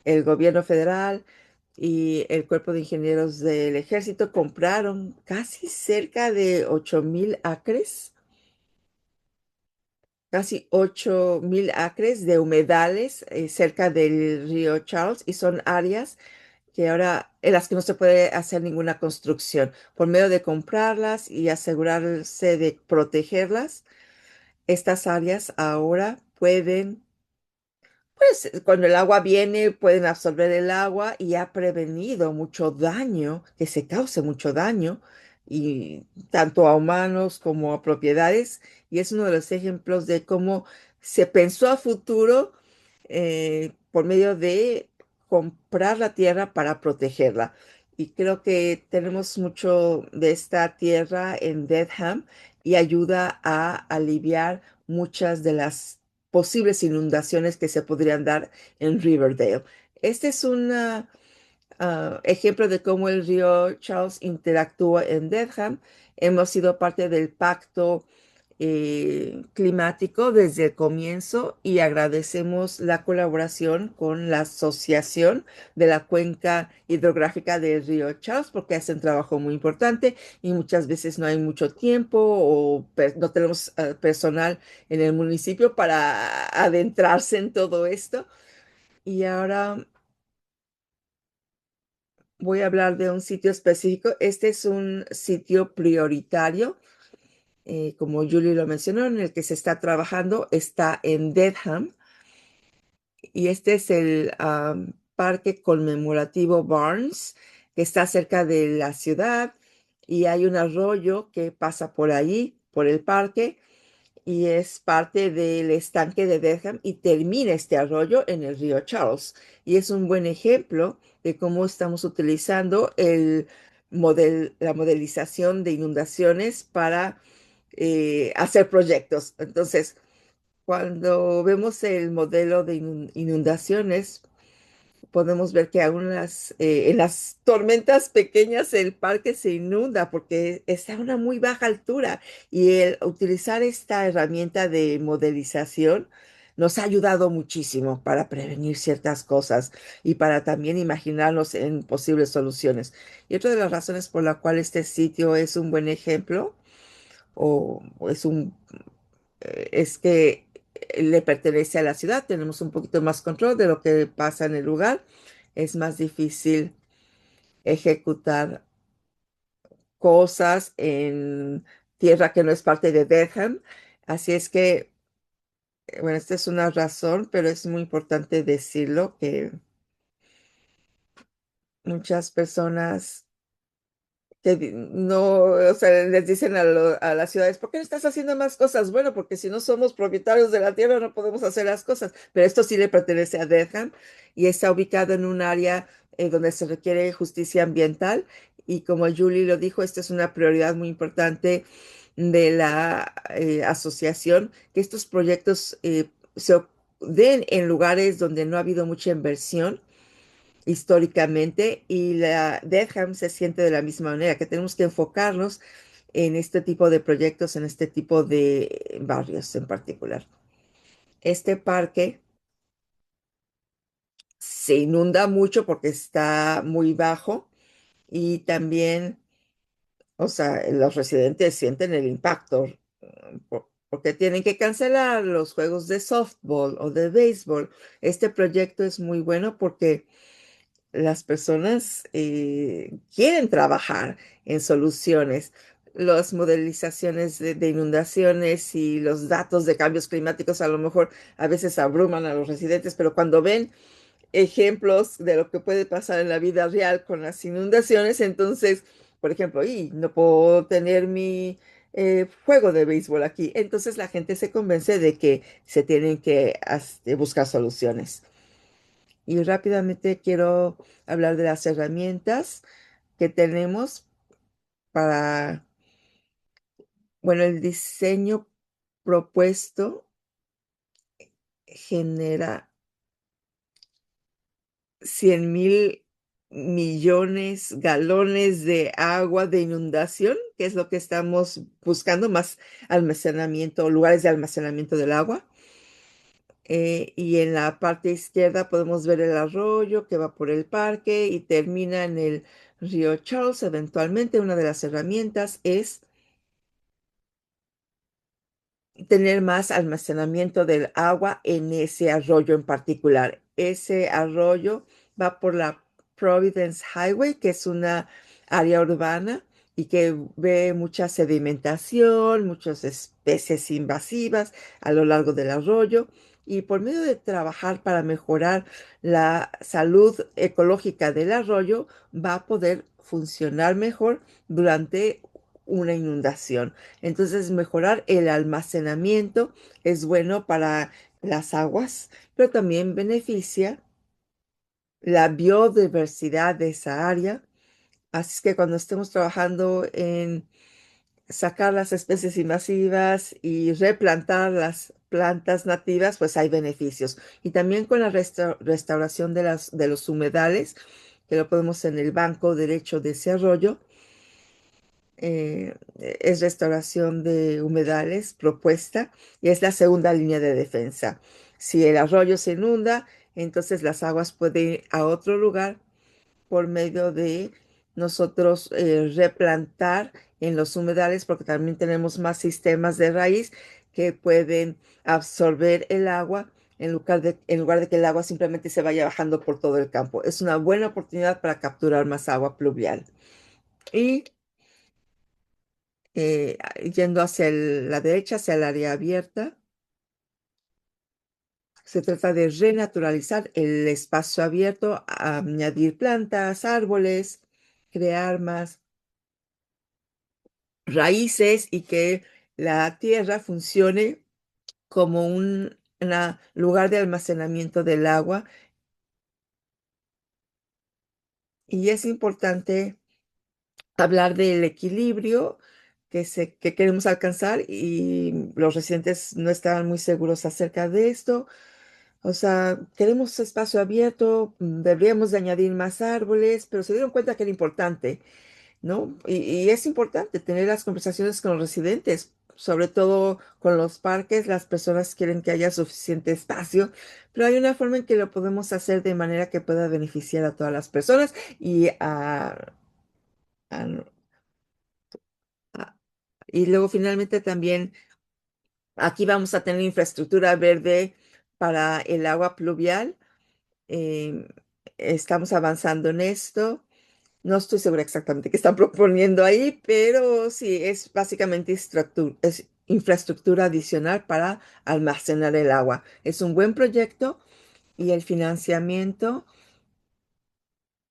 el gobierno federal y el Cuerpo de Ingenieros del Ejército compraron casi cerca de 8,000 acres, casi 8,000 acres de humedales cerca del río Charles y son áreas que ahora en las que no se puede hacer ninguna construcción. Por medio de comprarlas y asegurarse de protegerlas, estas áreas ahora pueden, pues cuando el agua viene, pueden absorber el agua y ha prevenido mucho daño, que se cause mucho daño, y tanto a humanos como a propiedades. Y es uno de los ejemplos de cómo se pensó a futuro por medio de comprar la tierra para protegerla. Y creo que tenemos mucho de esta tierra en Dedham y ayuda a aliviar muchas de las posibles inundaciones que se podrían dar en Riverdale. Este es un ejemplo de cómo el río Charles interactúa en Dedham. Hemos sido parte del pacto climático desde el comienzo y agradecemos la colaboración con la Asociación de la Cuenca Hidrográfica del Río Charles porque hacen un trabajo muy importante y muchas veces no hay mucho tiempo o no tenemos personal en el municipio para adentrarse en todo esto. Y ahora voy a hablar de un sitio específico. Este es un sitio prioritario, como Julie lo mencionó, en el que se está trabajando. Está en Dedham y este es el Parque Conmemorativo Barnes, que está cerca de la ciudad y hay un arroyo que pasa por ahí, por el parque y es parte del estanque de Dedham y termina este arroyo en el río Charles. Y es un buen ejemplo de cómo estamos utilizando la modelización de inundaciones para hacer proyectos. Entonces, cuando vemos el modelo de inundaciones, podemos ver que aún en las tormentas pequeñas el parque se inunda porque está a una muy baja altura y el utilizar esta herramienta de modelización nos ha ayudado muchísimo para prevenir ciertas cosas y para también imaginarnos en posibles soluciones. Y otra de las razones por la cual este sitio es un buen ejemplo o es que le pertenece a la ciudad, tenemos un poquito más control de lo que pasa en el lugar, es más difícil ejecutar cosas en tierra que no es parte de Dedham, así es que, bueno, esta es una razón, pero es muy importante decirlo que muchas personas no, o sea, les dicen a las ciudades, ¿por qué no estás haciendo más cosas? Bueno, porque si no somos propietarios de la tierra no podemos hacer las cosas, pero esto sí le pertenece a Dedham y está ubicado en un área donde se requiere justicia ambiental y como Julie lo dijo, esta es una prioridad muy importante de la asociación, que estos proyectos den en lugares donde no ha habido mucha inversión históricamente y la Dedham se siente de la misma manera, que tenemos que enfocarnos en este tipo de proyectos, en este tipo de barrios en particular. Este parque se inunda mucho porque está muy bajo y también, o sea, los residentes sienten el impacto porque tienen que cancelar los juegos de softball o de béisbol. Este proyecto es muy bueno porque las personas quieren trabajar en soluciones. Las modelizaciones de inundaciones y los datos de cambios climáticos a lo mejor a veces abruman a los residentes, pero cuando ven ejemplos de lo que puede pasar en la vida real con las inundaciones, entonces, por ejemplo, y no puedo tener mi juego de béisbol aquí. Entonces la gente se convence de que se tienen que buscar soluciones. Y rápidamente quiero hablar de las herramientas que tenemos para, bueno, el diseño propuesto genera 100,000 millones de agua de inundación, que es lo que estamos buscando, más almacenamiento, lugares de almacenamiento del agua. Y en la parte izquierda podemos ver el arroyo que va por el parque y termina en el río Charles. Eventualmente, una de las herramientas es tener más almacenamiento del agua en ese arroyo en particular. Ese arroyo va por la Providence Highway, que es una área urbana y que ve mucha sedimentación, muchas especies invasivas a lo largo del arroyo. Y por medio de trabajar para mejorar la salud ecológica del arroyo, va a poder funcionar mejor durante una inundación. Entonces, mejorar el almacenamiento es bueno para las aguas, pero también beneficia la biodiversidad de esa área. Así es que cuando estemos trabajando en sacar las especies invasivas y replantar las plantas nativas, pues hay beneficios. Y también con la restauración de los humedales, que lo podemos en el banco derecho de ese arroyo, es restauración de humedales propuesta y es la segunda línea de defensa. Si el arroyo se inunda, entonces las aguas pueden ir a otro lugar por medio de nosotros replantar en los humedales, porque también tenemos más sistemas de raíz que pueden absorber el agua en lugar de que el agua simplemente se vaya bajando por todo el campo. Es una buena oportunidad para capturar más agua pluvial. Y yendo hacia la derecha, hacia el área abierta, se trata de renaturalizar el espacio abierto, añadir plantas, árboles, crear más raíces y que la tierra funcione como un lugar de almacenamiento del agua. Y es importante hablar del equilibrio que queremos alcanzar y los residentes no estaban muy seguros acerca de esto. O sea, queremos espacio abierto, deberíamos de añadir más árboles, pero se dieron cuenta que era importante, ¿no? Y es importante tener las conversaciones con los residentes, sobre todo con los parques. Las personas quieren que haya suficiente espacio, pero hay una forma en que lo podemos hacer de manera que pueda beneficiar a todas las personas y a- a- y luego finalmente también aquí vamos a tener infraestructura verde para el agua pluvial. Em, Estamos avanzando en esto. No estoy segura exactamente qué están proponiendo ahí, pero sí, es básicamente es infraestructura adicional para almacenar el agua. Es un buen proyecto y el financiamiento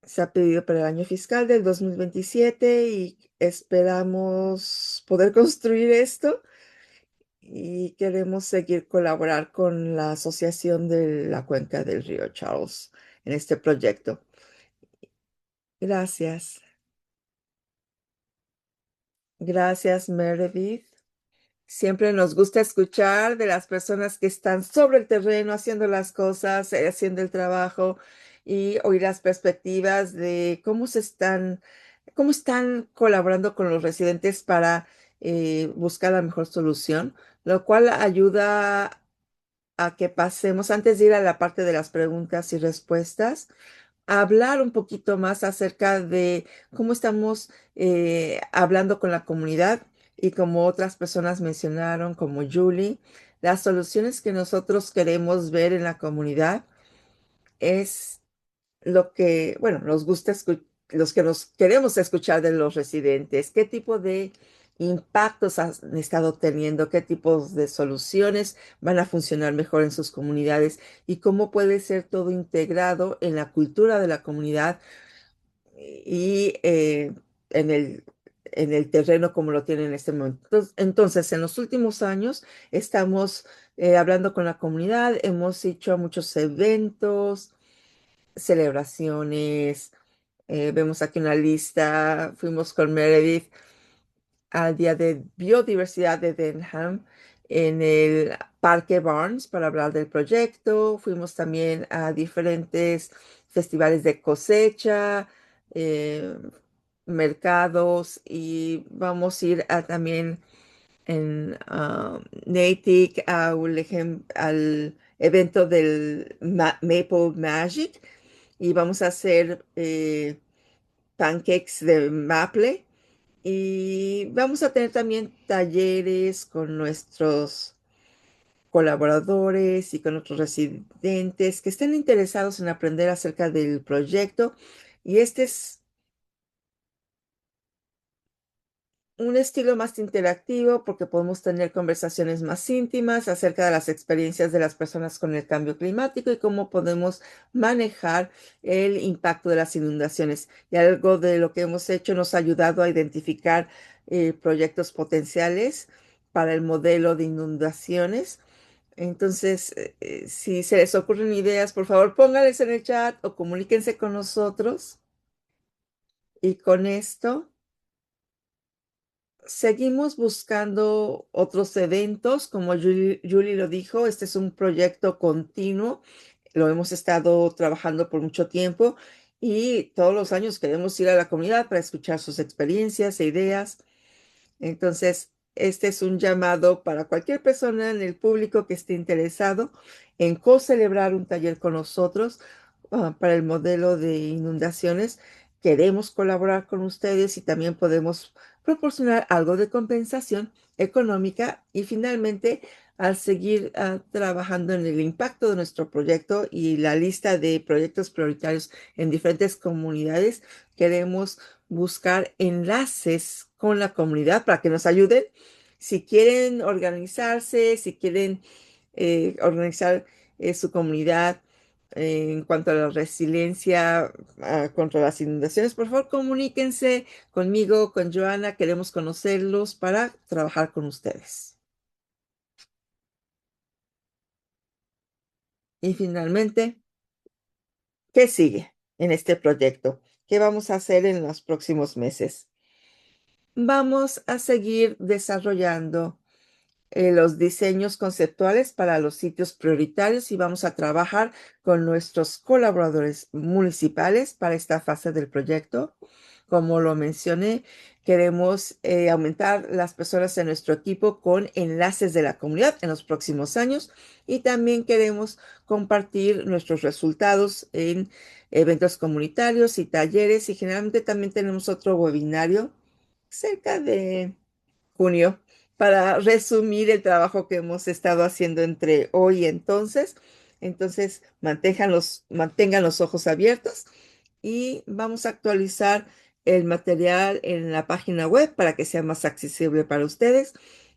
se ha pedido para el año fiscal del 2027 y esperamos poder construir esto y queremos seguir colaborar con la Asociación de la Cuenca del Río Charles en este proyecto. Gracias. Gracias, Meredith. Siempre nos gusta escuchar de las personas que están sobre el terreno haciendo las cosas, haciendo el trabajo y oír las perspectivas de cómo están colaborando con los residentes para buscar la mejor solución, lo cual ayuda a que pasemos, antes de ir a la parte de las preguntas y respuestas, hablar un poquito más acerca de cómo estamos hablando con la comunidad y como otras personas mencionaron, como Julie, las soluciones que nosotros queremos ver en la comunidad es lo que, bueno, nos gusta los que nos queremos escuchar de los residentes, qué tipo de impactos han estado teniendo, qué tipos de soluciones van a funcionar mejor en sus comunidades y cómo puede ser todo integrado en la cultura de la comunidad y en en el terreno como lo tienen en este momento. Entonces, en los últimos años estamos hablando con la comunidad, hemos hecho muchos eventos, celebraciones. Vemos aquí una lista. Fuimos con Meredith al Día de Biodiversidad de Denham en el Parque Barnes para hablar del proyecto. Fuimos también a diferentes festivales de cosecha, eh, mercados y vamos a ir también en Natick al evento del Maple Magic y vamos a hacer pancakes de maple y vamos a tener también talleres con nuestros colaboradores y con otros residentes que estén interesados en aprender acerca del proyecto. Y este es un estilo más interactivo porque podemos tener conversaciones más íntimas acerca de las experiencias de las personas con el cambio climático y cómo podemos manejar el impacto de las inundaciones. Y algo de lo que hemos hecho nos ha ayudado a identificar proyectos potenciales para el modelo de inundaciones Entonces, si se les ocurren ideas, por favor, pónganles en el chat o comuníquense con nosotros. Y con esto seguimos buscando otros eventos, como Julie lo dijo, este es un proyecto continuo, lo hemos estado trabajando por mucho tiempo y todos los años queremos ir a la comunidad para escuchar sus experiencias e ideas. Entonces, este es un llamado para cualquier persona en el público que esté interesado en co-celebrar un taller con nosotros, para el modelo de inundaciones. Queremos colaborar con ustedes y también podemos proporcionar algo de compensación económica y finalmente, al seguir trabajando en el impacto de nuestro proyecto y la lista de proyectos prioritarios en diferentes comunidades, queremos buscar enlaces con la comunidad para que nos ayuden. Si quieren organizarse, si quieren organizar su comunidad en cuanto a la resiliencia contra las inundaciones, por favor, comuníquense conmigo, con Joana. Queremos conocerlos para trabajar con ustedes. Y finalmente, ¿qué sigue en este proyecto? ¿Qué vamos a hacer en los próximos meses? Vamos a seguir desarrollando los diseños conceptuales para los sitios prioritarios y vamos a trabajar con nuestros colaboradores municipales para esta fase del proyecto. Como lo mencioné, queremos aumentar las personas en nuestro equipo con enlaces de la comunidad en los próximos años y también queremos compartir nuestros resultados en eventos comunitarios y talleres y generalmente también tenemos otro webinario cerca de junio para resumir el trabajo que hemos estado haciendo entre hoy y entonces. Entonces, mantengan los ojos abiertos y vamos a actualizar el material en la página web para que sea más accesible para ustedes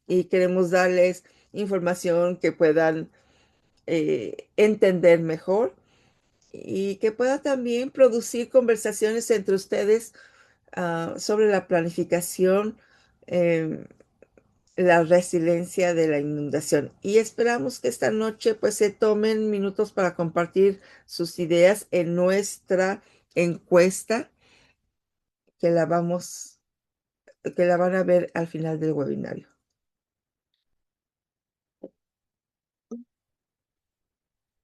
y queremos darles información que puedan entender mejor y que pueda también producir conversaciones entre ustedes sobre la planificación, em, la resiliencia de la inundación. Y esperamos que esta noche pues se tomen minutos para compartir sus ideas en nuestra encuesta que la vamos, que la van a ver al final del webinario.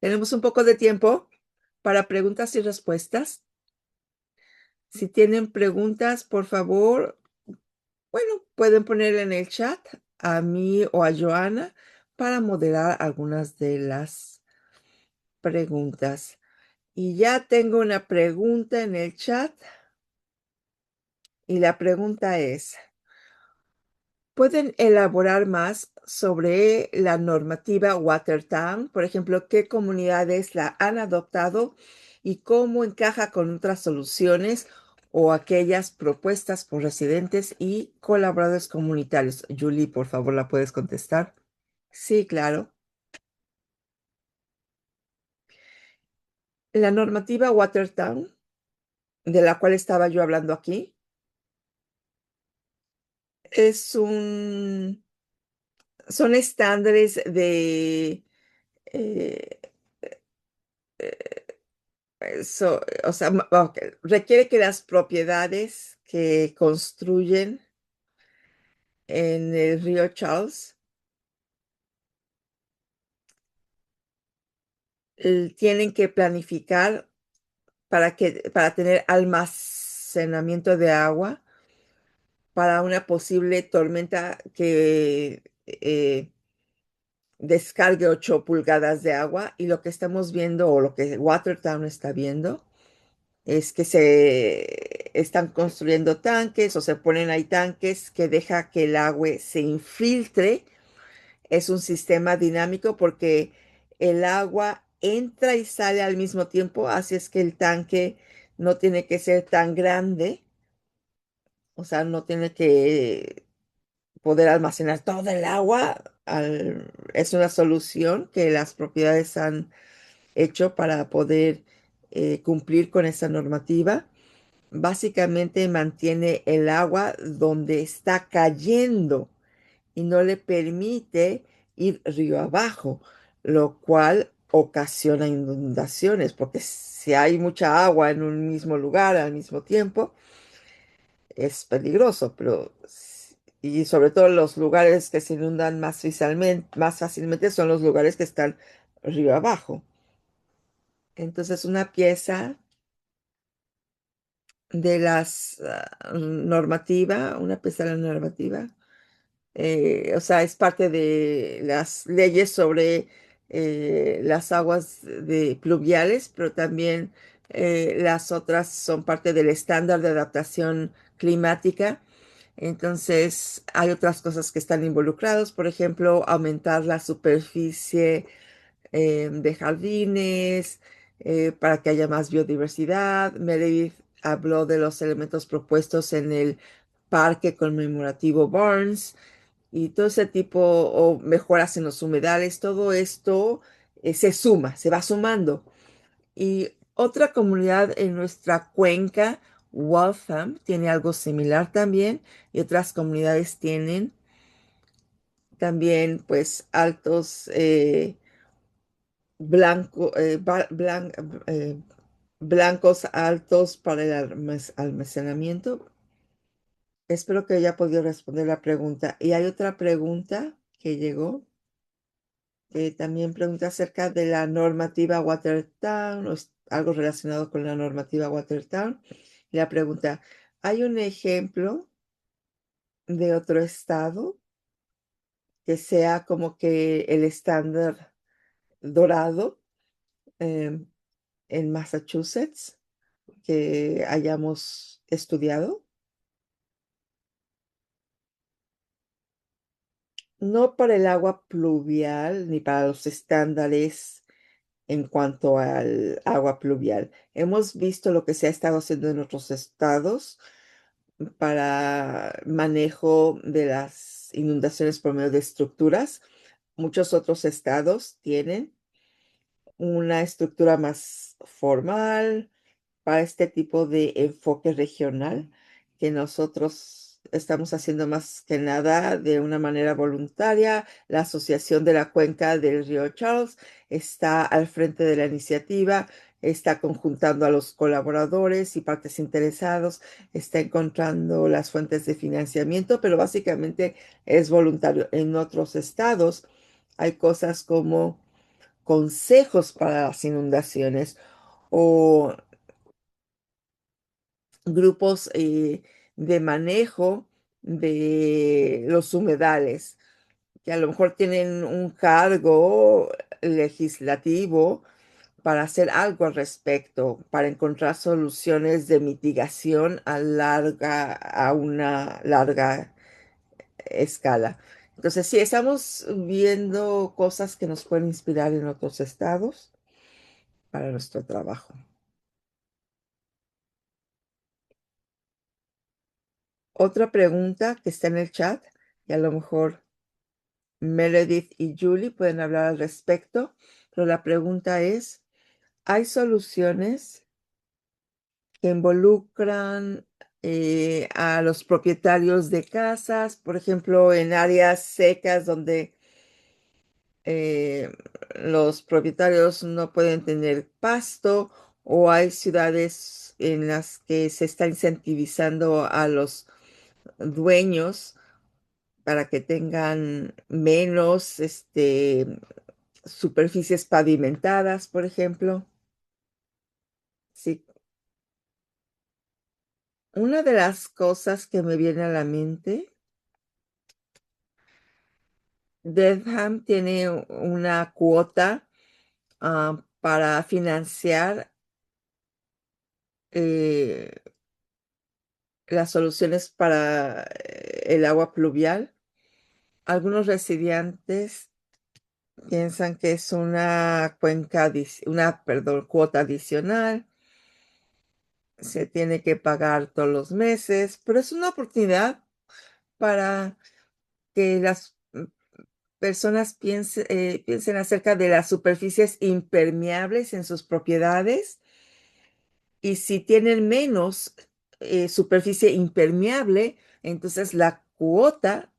Tenemos un poco de tiempo para preguntas y respuestas. Si tienen preguntas, por favor, bueno, pueden ponerle en el chat a mí o a Joana para moderar algunas de las preguntas. Y ya tengo una pregunta en el chat y la pregunta es, ¿pueden elaborar más sobre la normativa Watertown? Por ejemplo, ¿qué comunidades la han adoptado y cómo encaja con otras soluciones o aquellas propuestas por residentes y colaboradores comunitarios? Julie, por favor, ¿la puedes contestar? Sí, claro. La normativa Watertown, de la cual estaba yo hablando aquí, es un son estándares de, eh, o sea, ok, requiere que las propiedades que construyen en el río Charles tienen que planificar para tener almacenamiento de agua para una posible tormenta que descargue 8 pulgadas de agua. Y lo que estamos viendo, o lo que Watertown está viendo, es que se están construyendo tanques o se ponen ahí tanques que deja que el agua se infiltre. Es un sistema dinámico porque el agua entra y sale al mismo tiempo, así es que el tanque no tiene que ser tan grande, o sea, no tiene que poder almacenar toda el agua. Es una solución que las propiedades han hecho para poder cumplir con esa normativa. Básicamente mantiene el agua donde está cayendo y no le permite ir río abajo. lo cual ocasiona inundaciones, porque si hay mucha agua en un mismo lugar al mismo tiempo, es peligroso, y sobre todo los lugares que se inundan más fácilmente son los lugares que están río abajo. Entonces, una pieza de las normativa, una pieza de la normativa, o sea, es parte de las leyes sobre las aguas pluviales, pero también las otras son parte del estándar de adaptación climática. Entonces, hay otras cosas que están involucradas, por ejemplo, aumentar la superficie de jardines para que haya más biodiversidad. Meredith habló de los elementos propuestos en el parque conmemorativo Burns y todo ese tipo, o mejoras en los humedales, todo esto se suma, se va sumando. Y otra comunidad en nuestra cuenca, Waltham, tiene algo similar también, y otras comunidades tienen también, pues, altos blanco, eh, blancos altos para el almacenamiento. Espero que haya podido responder la pregunta. Y hay otra pregunta que llegó, que también pregunta acerca de la normativa Watertown, o algo relacionado con la normativa Watertown. Y la pregunta, ¿hay un ejemplo de otro estado que sea como que el estándar dorado em, en Massachusetts que hayamos estudiado? No para el agua pluvial ni para los estándares en cuanto al agua pluvial. Hemos visto lo que se ha estado haciendo en otros estados para manejo de las inundaciones por medio de estructuras. Muchos otros estados tienen una estructura más formal para este tipo de enfoque regional que nosotros estamos haciendo más que nada de una manera voluntaria. La Asociación de la Cuenca del Río Charles está al frente de la iniciativa, está conjuntando a los colaboradores y partes interesados, está encontrando las fuentes de financiamiento, pero básicamente es voluntario. En otros estados hay cosas como consejos para las inundaciones o grupos de manejo de los humedales, que a lo mejor tienen un cargo legislativo para hacer algo al respecto, para encontrar soluciones de mitigación a una larga escala. Entonces, sí, estamos viendo cosas que nos pueden inspirar en otros estados para nuestro trabajo. Otra pregunta que está en el chat, y a lo mejor Meredith y Julie pueden hablar al respecto, pero la pregunta es, ¿hay soluciones que involucran a los propietarios de casas, por ejemplo, en áreas secas donde eh, los propietarios no pueden tener pasto o hay ciudades en las que se está incentivizando a los dueños para que tengan menos superficies pavimentadas, por ejemplo? Sí, una de las cosas que me viene a la mente, Dedham tiene una cuota para financiar eh, las soluciones para el agua pluvial. Algunos residentes piensan que es una perdón, cuota adicional. Se tiene que pagar todos los meses, pero es una oportunidad para que las personas piensen acerca de las superficies impermeables en sus propiedades y si tienen menos superficie impermeable, entonces la cuota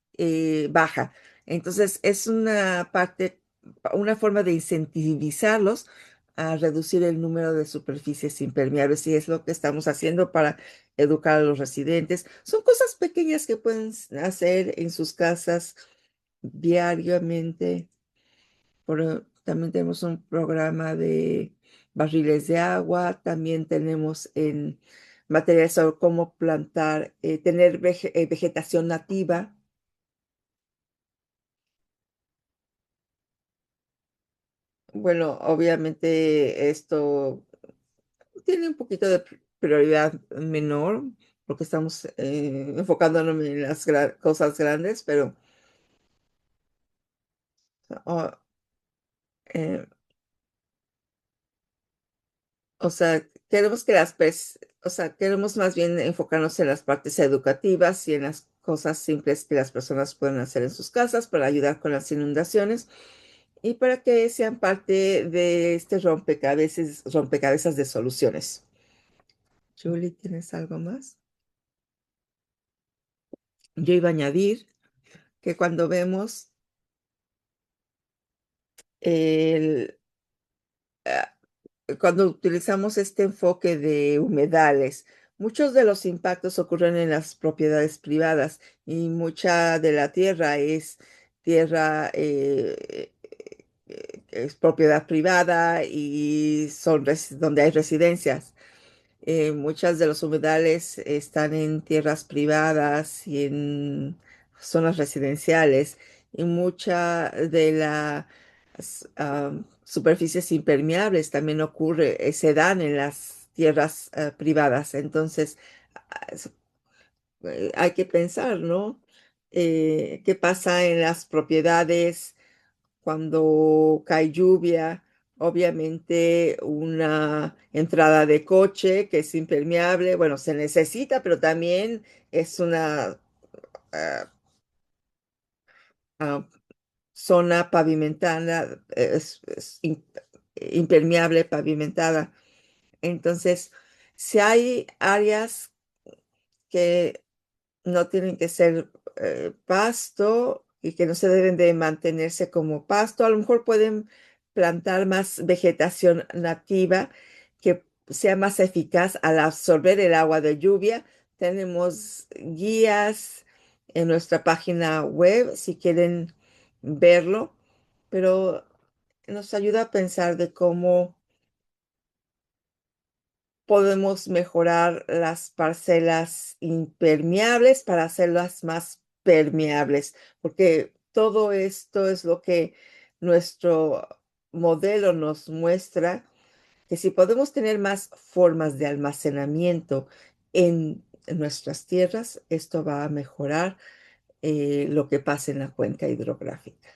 baja. Entonces es una parte una forma de incentivizarlos a reducir el número de superficies impermeables y es lo que estamos haciendo para educar a los residentes. Son cosas pequeñas que pueden hacer en sus casas diariamente. También tenemos un programa de barriles de agua, también tenemos en materiales sobre cómo plantar, tener vegetación nativa. Bueno, obviamente esto tiene un poquito de prioridad menor porque estamos enfocándonos en las cosas grandes, pero oh, eh, o sea, queremos que o sea, queremos más bien enfocarnos en las partes educativas y en las cosas simples que las personas pueden hacer en sus casas para ayudar con las inundaciones y para que sean parte de este rompecabezas de soluciones. Julie, ¿tienes algo más? Yo iba a añadir que cuando vemos el, ah, cuando utilizamos este enfoque de humedales, muchos de los impactos ocurren en las propiedades privadas y mucha de la tierra es tierra, es propiedad privada y son donde hay residencias. Muchas de los humedales están en tierras privadas y en zonas residenciales y mucha de las superficies impermeables también se dan en las tierras privadas. Entonces, ah, es- hay que pensar, ¿no? ¿Qué pasa en las propiedades? Cuando cae lluvia, obviamente una entrada de coche que es impermeable, bueno, se necesita, pero también es una ah, ah, zona pavimentada, impermeable pavimentada. Entonces, si hay áreas que no tienen que ser pasto y que no se deben de mantenerse como pasto. A lo mejor pueden plantar más vegetación nativa que sea más eficaz al absorber el agua de lluvia. Tenemos guías en nuestra página web si quieren verlo, pero nos ayuda a pensar de cómo podemos mejorar las parcelas impermeables para hacerlas más permeables, porque todo esto es lo que nuestro modelo nos muestra, que si podemos tener más formas de almacenamiento en nuestras tierras, esto va a mejorar lo que pasa en la cuenca hidrográfica.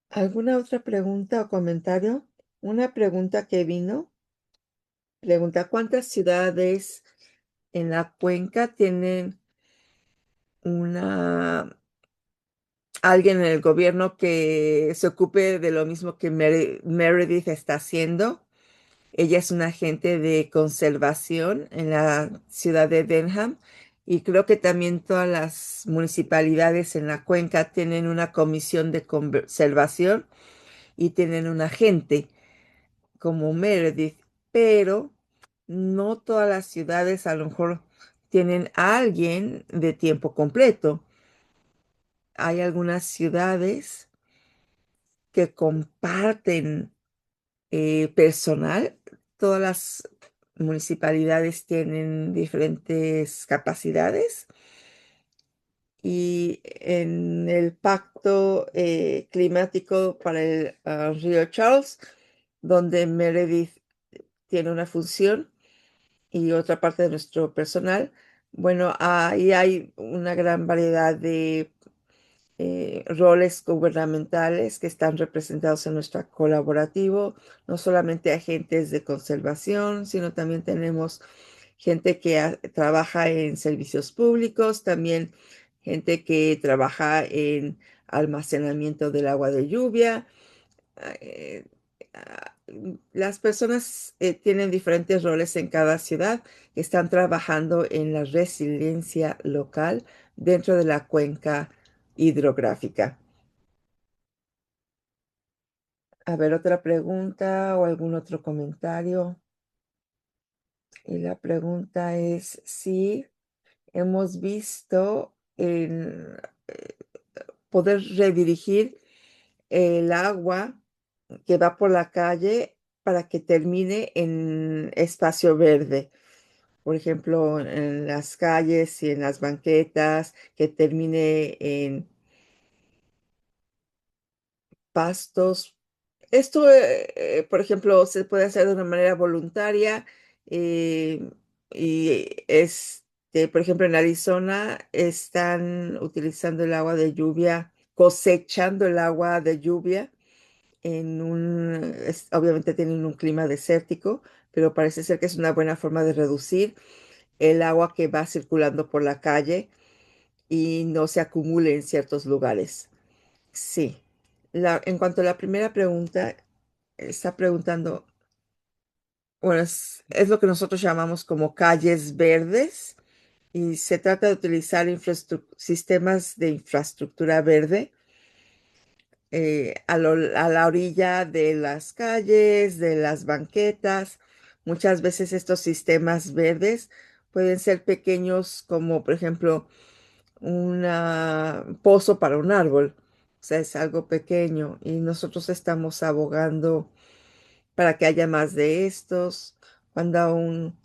¿Alguna otra pregunta o comentario? Una pregunta que vino, pregunta, ¿cuántas ciudades en la cuenca tienen una alguien en el gobierno que se ocupe de lo mismo que Meredith está haciendo? Ella es una agente de conservación en la ciudad de Denham y creo que también todas las municipalidades en la cuenca tienen una comisión de conservación y tienen un agente como Meredith, pero no todas las ciudades a lo mejor tienen a alguien de tiempo completo. Hay algunas ciudades que comparten personal. Todas las municipalidades tienen diferentes capacidades y en el pacto climático para el río Charles, donde Meredith tiene una función y otra parte de nuestro personal, bueno, ahí hay una gran variedad de roles gubernamentales que están representados en nuestro colaborativo, no solamente agentes de conservación, sino también tenemos gente que trabaja en servicios públicos, también gente que trabaja en almacenamiento del agua de lluvia. eh, las personas tienen diferentes roles en cada ciudad, están trabajando en la resiliencia local dentro de la cuenca hidrográfica. A ver, otra pregunta o algún otro comentario. Y la pregunta es si hemos visto en poder redirigir el agua que va por la calle para que termine en espacio verde. Por ejemplo, en las calles y en las banquetas, que termine en pastos. Esto, por ejemplo, se puede hacer de una manera voluntaria eh, y por ejemplo, en Arizona están utilizando el agua de lluvia, cosechando el agua de lluvia obviamente tienen un clima desértico, pero parece ser que es una buena forma de reducir el agua que va circulando por la calle y no se acumule en ciertos lugares. Sí. En cuanto a la primera pregunta, está preguntando, bueno, es lo que nosotros llamamos como calles verdes y se trata de utilizar sistemas de infraestructura verde a la orilla de las calles, de las banquetas. Muchas veces estos sistemas verdes pueden ser pequeños como por ejemplo un pozo para un árbol. O sea, es algo pequeño y nosotros estamos abogando para que haya más de estos. Cuando haya un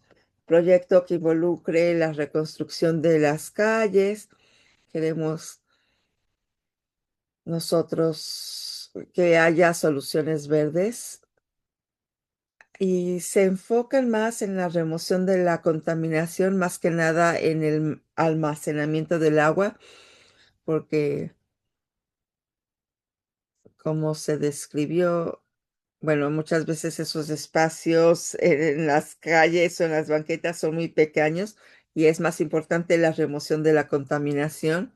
proyecto que involucre la reconstrucción de las calles, queremos nosotros que haya soluciones verdes y se enfocan más en la remoción de la contaminación, más que nada en el almacenamiento del agua, porque como se describió, bueno, muchas veces esos espacios en las calles o en las banquetas son muy pequeños y es más importante la remoción de la contaminación.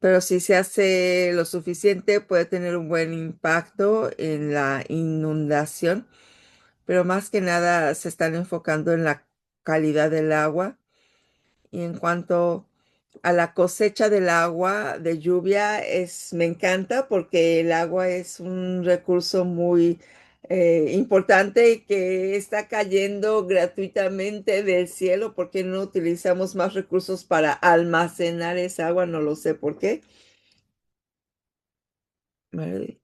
Pero si se hace lo suficiente, puede tener un buen impacto en la inundación, pero más que nada se están enfocando en la calidad del agua. Y en cuanto a la cosecha del agua de lluvia, me encanta porque el agua es un recurso muy importante y que está cayendo gratuitamente del cielo. ¿Por qué no utilizamos más recursos para almacenar esa agua? No lo sé por qué. Vale.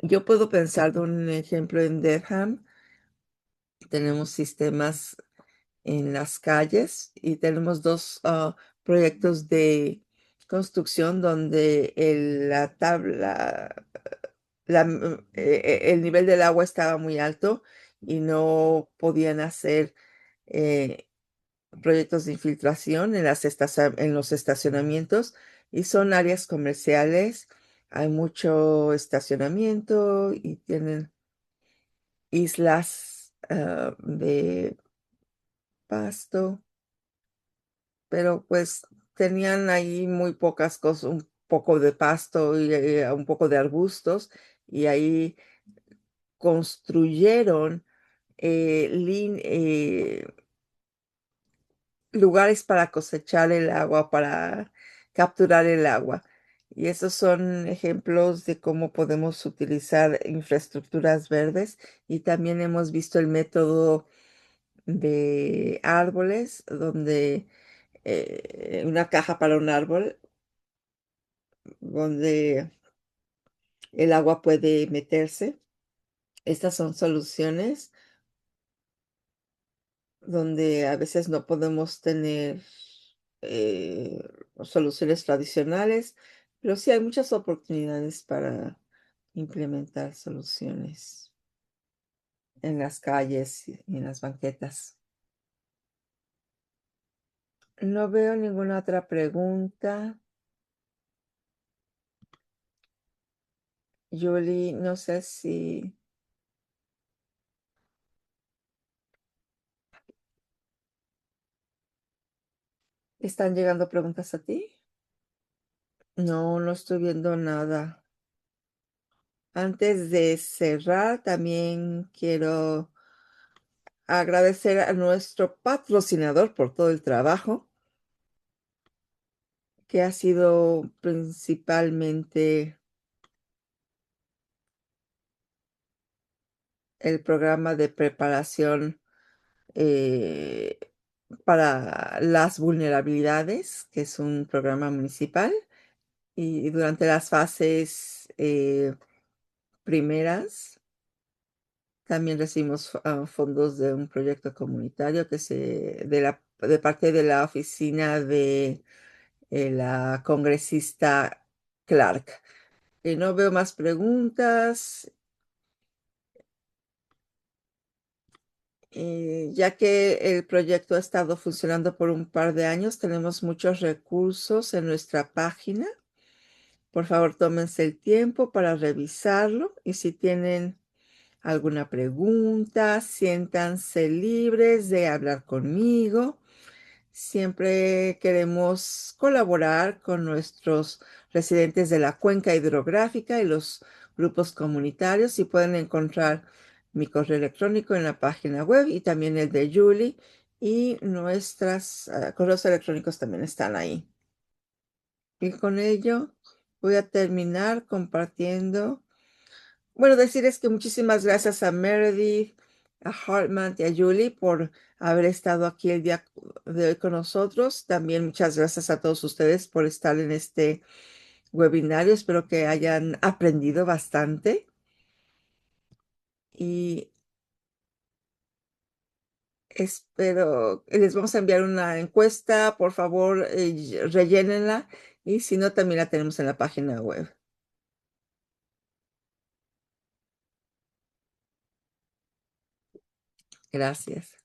Yo puedo pensar de un ejemplo en Dedham. Tenemos sistemas en las calles y tenemos dos proyectos de construcción donde la tabla, el nivel del agua estaba muy alto y no podían hacer eh, proyectos de infiltración en los estacionamientos y son áreas comerciales. Hay mucho estacionamiento y tienen islas de pasto, pero pues tenían ahí muy pocas cosas, un poco de pasto y un poco de arbustos, y ahí construyeron lugares para cosechar el agua, para capturar el agua. Y esos son ejemplos de cómo podemos utilizar infraestructuras verdes. Y también hemos visto el método de árboles, donde una caja para un árbol, donde el agua puede meterse. Estas son soluciones donde a veces no podemos tener eh, soluciones tradicionales, pero sí hay muchas oportunidades para implementar soluciones en las calles y en las banquetas. No veo ninguna otra pregunta. Julie, no sé si están llegando preguntas a ti. No, no estoy viendo nada. Antes de cerrar, también quiero agradecer a nuestro patrocinador por todo el trabajo, que ha sido principalmente el programa de preparación eh, para las vulnerabilidades, que es un programa municipal, y durante las fases primeras también recibimos fondos de un proyecto comunitario de parte de la oficina de la congresista Clark. No veo más preguntas. Ya que el proyecto ha estado funcionando por un par de años, tenemos muchos recursos en nuestra página. Por favor, tómense el tiempo para revisarlo y si tienen alguna pregunta, siéntanse libres de hablar conmigo. Siempre queremos colaborar con nuestros residentes de la cuenca hidrográfica y los grupos comunitarios y pueden encontrar mi correo electrónico en la página web y también el de Julie y nuestros correos electrónicos también están ahí. Y con ello voy a terminar compartiendo. Bueno, decirles que muchísimas gracias a Meredith, a Hartman y a Julie por haber estado aquí el día de hoy con nosotros. También muchas gracias a todos ustedes por estar en este webinario. Espero que hayan aprendido bastante y espero, les vamos a enviar una encuesta. Por favor, rellénenla y si no, también la tenemos en la página web. Gracias.